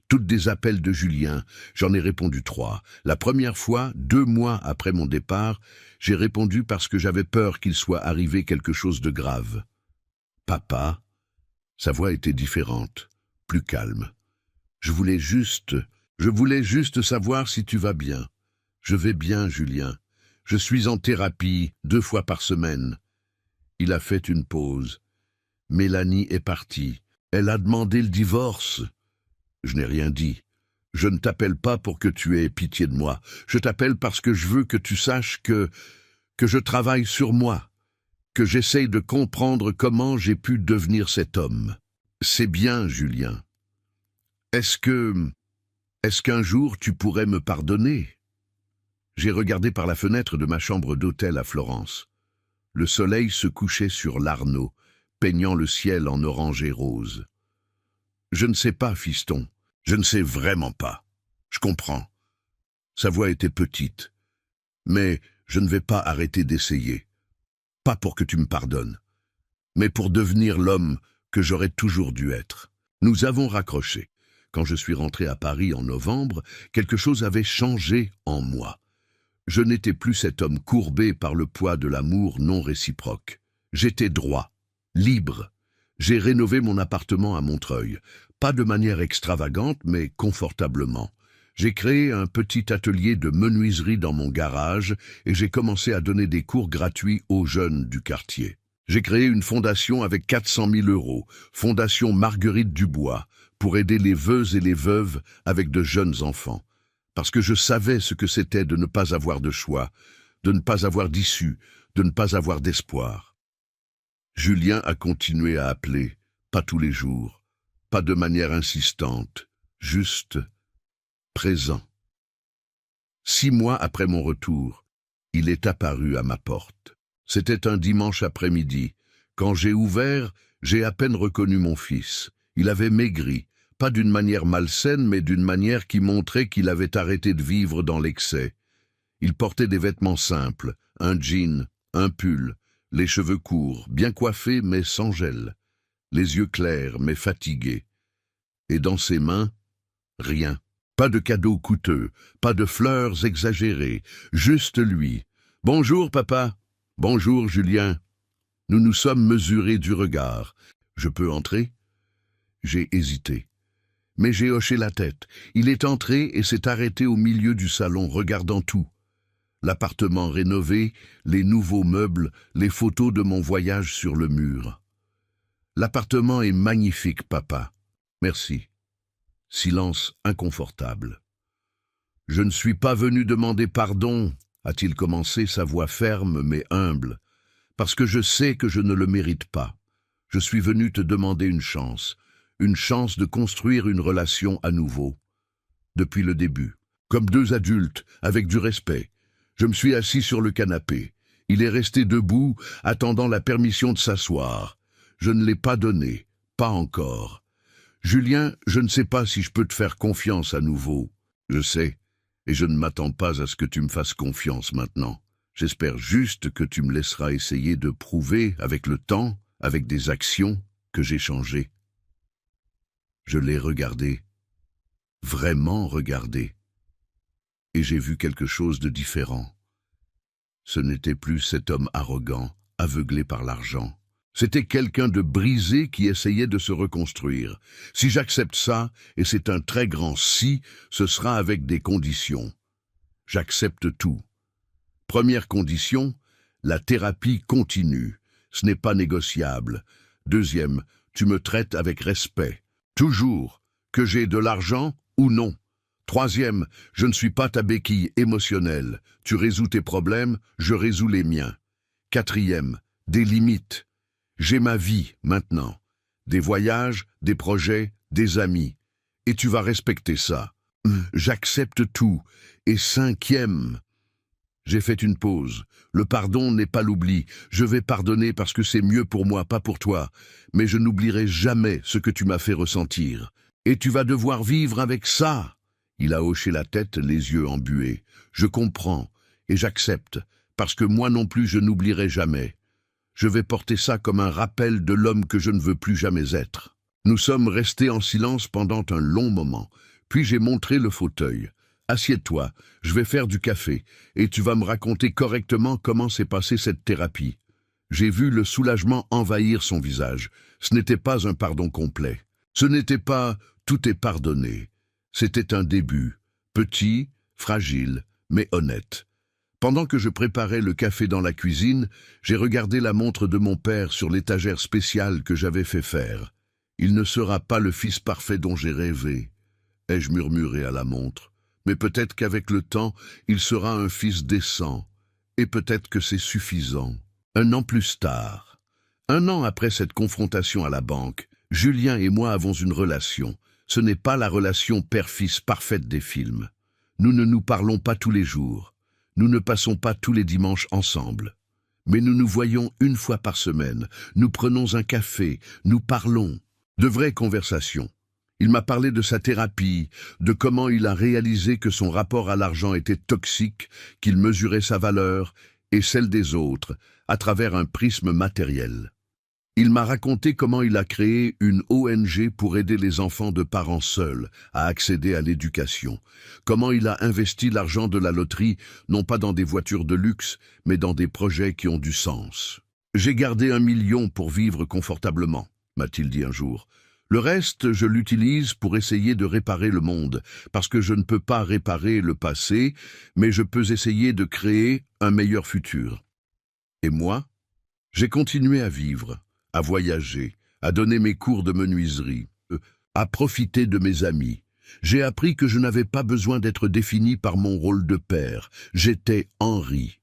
toutes des appels de Julien. J'en ai répondu 3. La première fois, 2 mois après mon départ, j'ai répondu parce que j'avais peur qu'il soit arrivé quelque chose de grave. « Papa ?» Sa voix était différente, plus calme. Je voulais juste savoir si tu vas bien. »« Je vais bien, Julien. Je suis en thérapie 2 fois par semaine. » Il a fait une pause. « Mélanie est partie. Elle a demandé le divorce. » Je n'ai rien dit. « Je ne t'appelle pas pour que tu aies pitié de moi. Je t'appelle parce que je veux que tu saches que je travaille sur moi, que j'essaye de comprendre comment j'ai pu devenir cet homme. C'est bien, Julien. Est-ce que Est-ce qu'un jour tu pourrais me pardonner? J'ai regardé par la fenêtre de ma chambre d'hôtel à Florence. Le soleil se couchait sur l'Arno, peignant le ciel en orange et rose. Je ne sais pas, fiston. Je ne sais vraiment pas. Je comprends. Sa voix était petite. Mais je ne vais pas arrêter d'essayer. Pas pour que tu me pardonnes, mais pour devenir l'homme que j'aurais toujours dû être. Nous avons raccroché. Quand je suis rentré à Paris en novembre, quelque chose avait changé en moi. Je n'étais plus cet homme courbé par le poids de l'amour non réciproque. J'étais droit, libre. J'ai rénové mon appartement à Montreuil, pas de manière extravagante, mais confortablement. J'ai créé un petit atelier de menuiserie dans mon garage et j'ai commencé à donner des cours gratuits aux jeunes du quartier. J'ai créé une fondation avec 400 000 €, Fondation Marguerite Dubois, pour aider les veuves et les veuves avec de jeunes enfants. Parce que je savais ce que c'était de ne pas avoir de choix, de ne pas avoir d'issue, de ne pas avoir d'espoir. Julien a continué à appeler, pas tous les jours, pas de manière insistante, juste présent. 6 mois après mon retour, il est apparu à ma porte. C'était un dimanche après-midi. Quand j'ai ouvert, j'ai à peine reconnu mon fils. Il avait maigri, pas d'une manière malsaine, mais d'une manière qui montrait qu'il avait arrêté de vivre dans l'excès. Il portait des vêtements simples, un jean, un pull, les cheveux courts, bien coiffés mais sans gel, les yeux clairs mais fatigués. Et dans ses mains, rien. Pas de cadeaux coûteux, pas de fleurs exagérées, juste lui. « Bonjour, papa. Bonjour, Julien. » Nous nous sommes mesurés du regard. « Je peux entrer ?» J'ai hésité. Mais j'ai hoché la tête. Il est entré et s'est arrêté au milieu du salon, regardant tout. L'appartement rénové, les nouveaux meubles, les photos de mon voyage sur le mur. « L'appartement est magnifique, papa. Merci. » Silence inconfortable. « Je ne suis pas venu demander pardon, » a-t-il commencé, sa voix ferme mais humble, « parce que je sais que je ne le mérite pas. Je suis venu te demander une chance de construire une relation à nouveau. Depuis le début, comme deux adultes, avec du respect. Je me suis assis sur le canapé. Il est resté debout, attendant la permission de s'asseoir. Je ne l'ai pas donnée, pas encore. Julien, je ne sais pas si je peux te faire confiance à nouveau. Je sais, et je ne m'attends pas à ce que tu me fasses confiance maintenant. J'espère juste que tu me laisseras essayer de prouver, avec le temps, avec des actions, que j'ai changé. » Je l'ai regardé, vraiment regardé, et j'ai vu quelque chose de différent. Ce n'était plus cet homme arrogant, aveuglé par l'argent. C'était quelqu'un de brisé qui essayait de se reconstruire. Si j'accepte ça, et c'est un très grand si, ce sera avec des conditions. J'accepte tout. Première condition, la thérapie continue. Ce n'est pas négociable. Deuxième, tu me traites avec respect. Toujours, que j'ai de l'argent ou non. Troisième, je ne suis pas ta béquille émotionnelle. Tu résous tes problèmes, je résous les miens. Quatrième, des limites. J'ai ma vie maintenant. Des voyages, des projets, des amis. Et tu vas respecter ça. J'accepte tout. Et cinquième, j'ai fait une pause. Le pardon n'est pas l'oubli. Je vais pardonner parce que c'est mieux pour moi, pas pour toi. Mais je n'oublierai jamais ce que tu m'as fait ressentir. Et tu vas devoir vivre avec ça. Il a hoché la tête, les yeux embués. Je comprends et j'accepte, parce que moi non plus je n'oublierai jamais. Je vais porter ça comme un rappel de l'homme que je ne veux plus jamais être. Nous sommes restés en silence pendant un long moment. Puis j'ai montré le fauteuil. Assieds-toi, je vais faire du café, et tu vas me raconter correctement comment s'est passée cette thérapie. J'ai vu le soulagement envahir son visage. Ce n'était pas un pardon complet. Ce n'était pas « tout est pardonné ». C'était un début, petit, fragile, mais honnête. Pendant que je préparais le café dans la cuisine, j'ai regardé la montre de mon père sur l'étagère spéciale que j'avais fait faire. Il ne sera pas le fils parfait dont j'ai rêvé, ai-je murmuré à la montre. Mais peut-être qu'avec le temps, il sera un fils décent. Et peut-être que c'est suffisant. 1 an plus tard, 1 an après cette confrontation à la banque, Julien et moi avons une relation. Ce n'est pas la relation père-fils parfaite des films. Nous ne nous parlons pas tous les jours. Nous ne passons pas tous les dimanches ensemble. Mais nous nous voyons une fois par semaine. Nous prenons un café. Nous parlons. De vraies conversations. Il m'a parlé de sa thérapie, de comment il a réalisé que son rapport à l'argent était toxique, qu'il mesurait sa valeur et celle des autres à travers un prisme matériel. Il m'a raconté comment il a créé une ONG pour aider les enfants de parents seuls à accéder à l'éducation, comment il a investi l'argent de la loterie non pas dans des voitures de luxe, mais dans des projets qui ont du sens. « J'ai gardé 1 million pour vivre confortablement », m'a-t-il dit un jour. Le reste, je l'utilise pour essayer de réparer le monde, parce que je ne peux pas réparer le passé, mais je peux essayer de créer un meilleur futur. Et moi, j'ai continué à vivre, à voyager, à donner mes cours de menuiserie, à profiter de mes amis. J'ai appris que je n'avais pas besoin d'être défini par mon rôle de père. J'étais Henri.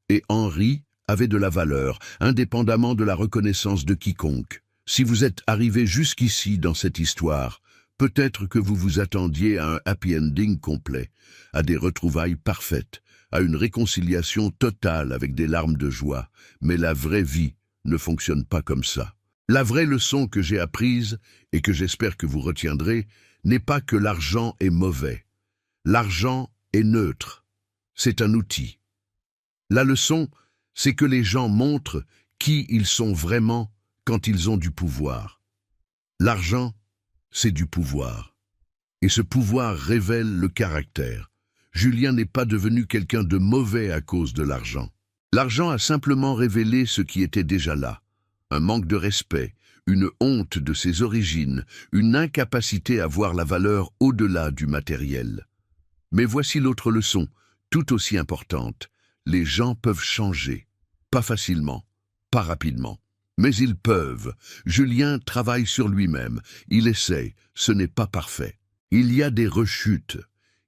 Et Henri avait de la valeur, indépendamment de la reconnaissance de quiconque. Si vous êtes arrivé jusqu'ici dans cette histoire, peut-être que vous vous attendiez à un happy ending complet, à des retrouvailles parfaites, à une réconciliation totale avec des larmes de joie. Mais la vraie vie ne fonctionne pas comme ça. La vraie leçon que j'ai apprise, et que j'espère que vous retiendrez, n'est pas que l'argent est mauvais. L'argent est neutre. C'est un outil. La leçon, c'est que les gens montrent qui ils sont vraiment quand ils ont du pouvoir. L'argent, c'est du pouvoir. Et ce pouvoir révèle le caractère. Julien n'est pas devenu quelqu'un de mauvais à cause de l'argent. L'argent a simplement révélé ce qui était déjà là. Un manque de respect, une honte de ses origines, une incapacité à voir la valeur au-delà du matériel. Mais voici l'autre leçon, tout aussi importante. Les gens peuvent changer. Pas facilement, pas rapidement. Mais ils peuvent. Julien travaille sur lui-même. Il essaie. Ce n'est pas parfait. Il y a des rechutes.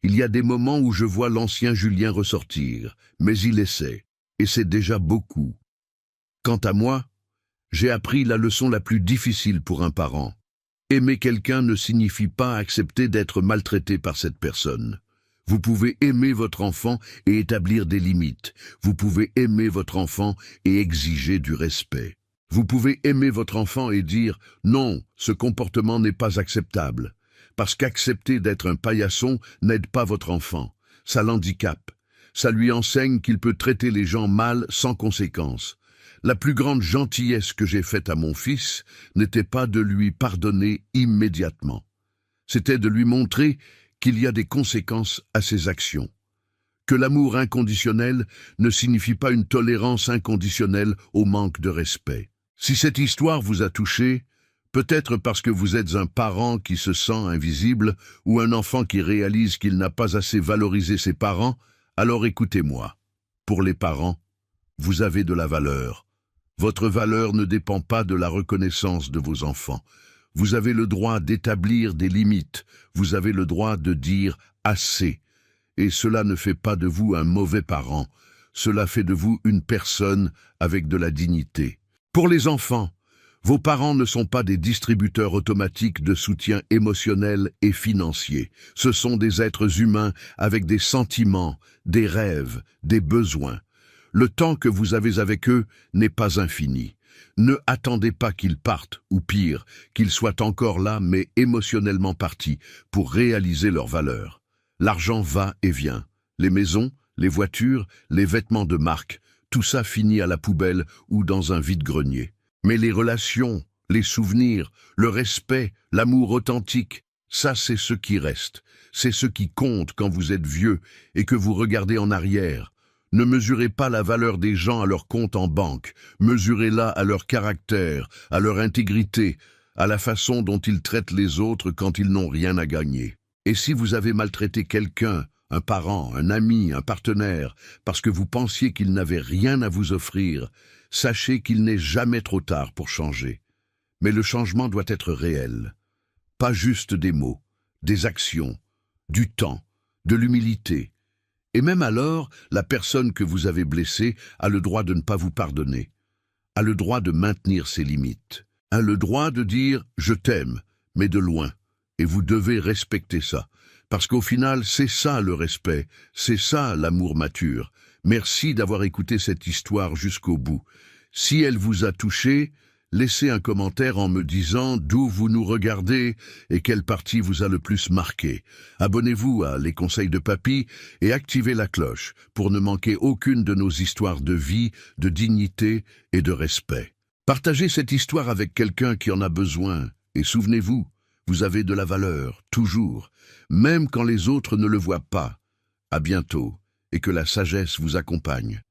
Il y a des moments où je vois l'ancien Julien ressortir. Mais il essaie. Et c'est déjà beaucoup. Quant à moi, j'ai appris la leçon la plus difficile pour un parent. Aimer quelqu'un ne signifie pas accepter d'être maltraité par cette personne. Vous pouvez aimer votre enfant et établir des limites. Vous pouvez aimer votre enfant et exiger du respect. Vous pouvez aimer votre enfant et dire « Non, ce comportement n'est pas acceptable ». Parce qu'accepter d'être un paillasson n'aide pas votre enfant. Ça l'handicape. Ça lui enseigne qu'il peut traiter les gens mal sans conséquence. La plus grande gentillesse que j'ai faite à mon fils n'était pas de lui pardonner immédiatement. C'était de lui montrer qu'il y a des conséquences à ses actions. Que l'amour inconditionnel ne signifie pas une tolérance inconditionnelle au manque de respect. Si cette histoire vous a touché, peut-être parce que vous êtes un parent qui se sent invisible ou un enfant qui réalise qu'il n'a pas assez valorisé ses parents, alors écoutez-moi. Pour les parents, vous avez de la valeur. Votre valeur ne dépend pas de la reconnaissance de vos enfants. Vous avez le droit d'établir des limites. Vous avez le droit de dire « assez ». Et cela ne fait pas de vous un mauvais parent. Cela fait de vous une personne avec de la dignité. Pour les enfants, vos parents ne sont pas des distributeurs automatiques de soutien émotionnel et financier. Ce sont des êtres humains avec des sentiments, des rêves, des besoins. Le temps que vous avez avec eux n'est pas infini. Ne attendez pas qu'ils partent, ou pire, qu'ils soient encore là mais émotionnellement partis, pour réaliser leurs valeurs. L'argent va et vient. Les maisons, les voitures, les vêtements de marque, tout ça finit à la poubelle ou dans un vide-grenier. Mais les relations, les souvenirs, le respect, l'amour authentique, ça c'est ce qui reste. C'est ce qui compte quand vous êtes vieux et que vous regardez en arrière. Ne mesurez pas la valeur des gens à leur compte en banque. Mesurez-la à leur caractère, à leur intégrité, à la façon dont ils traitent les autres quand ils n'ont rien à gagner. Et si vous avez maltraité quelqu'un, un parent, un ami, un partenaire, parce que vous pensiez qu'il n'avait rien à vous offrir, sachez qu'il n'est jamais trop tard pour changer. Mais le changement doit être réel. Pas juste des mots, des actions, du temps, de l'humilité. Et même alors, la personne que vous avez blessée a le droit de ne pas vous pardonner, a le droit de maintenir ses limites, a le droit de dire « je t'aime », mais de loin, et vous devez respecter ça. Parce qu'au final, c'est ça le respect, c'est ça l'amour mature. Merci d'avoir écouté cette histoire jusqu'au bout. Si elle vous a touché, laissez un commentaire en me disant d'où vous nous regardez et quelle partie vous a le plus marqué. Abonnez-vous à Les Conseils de Papy et activez la cloche pour ne manquer aucune de nos histoires de vie, de dignité et de respect. Partagez cette histoire avec quelqu'un qui en a besoin et souvenez-vous, vous avez de la valeur, toujours, même quand les autres ne le voient pas. À bientôt et que la sagesse vous accompagne.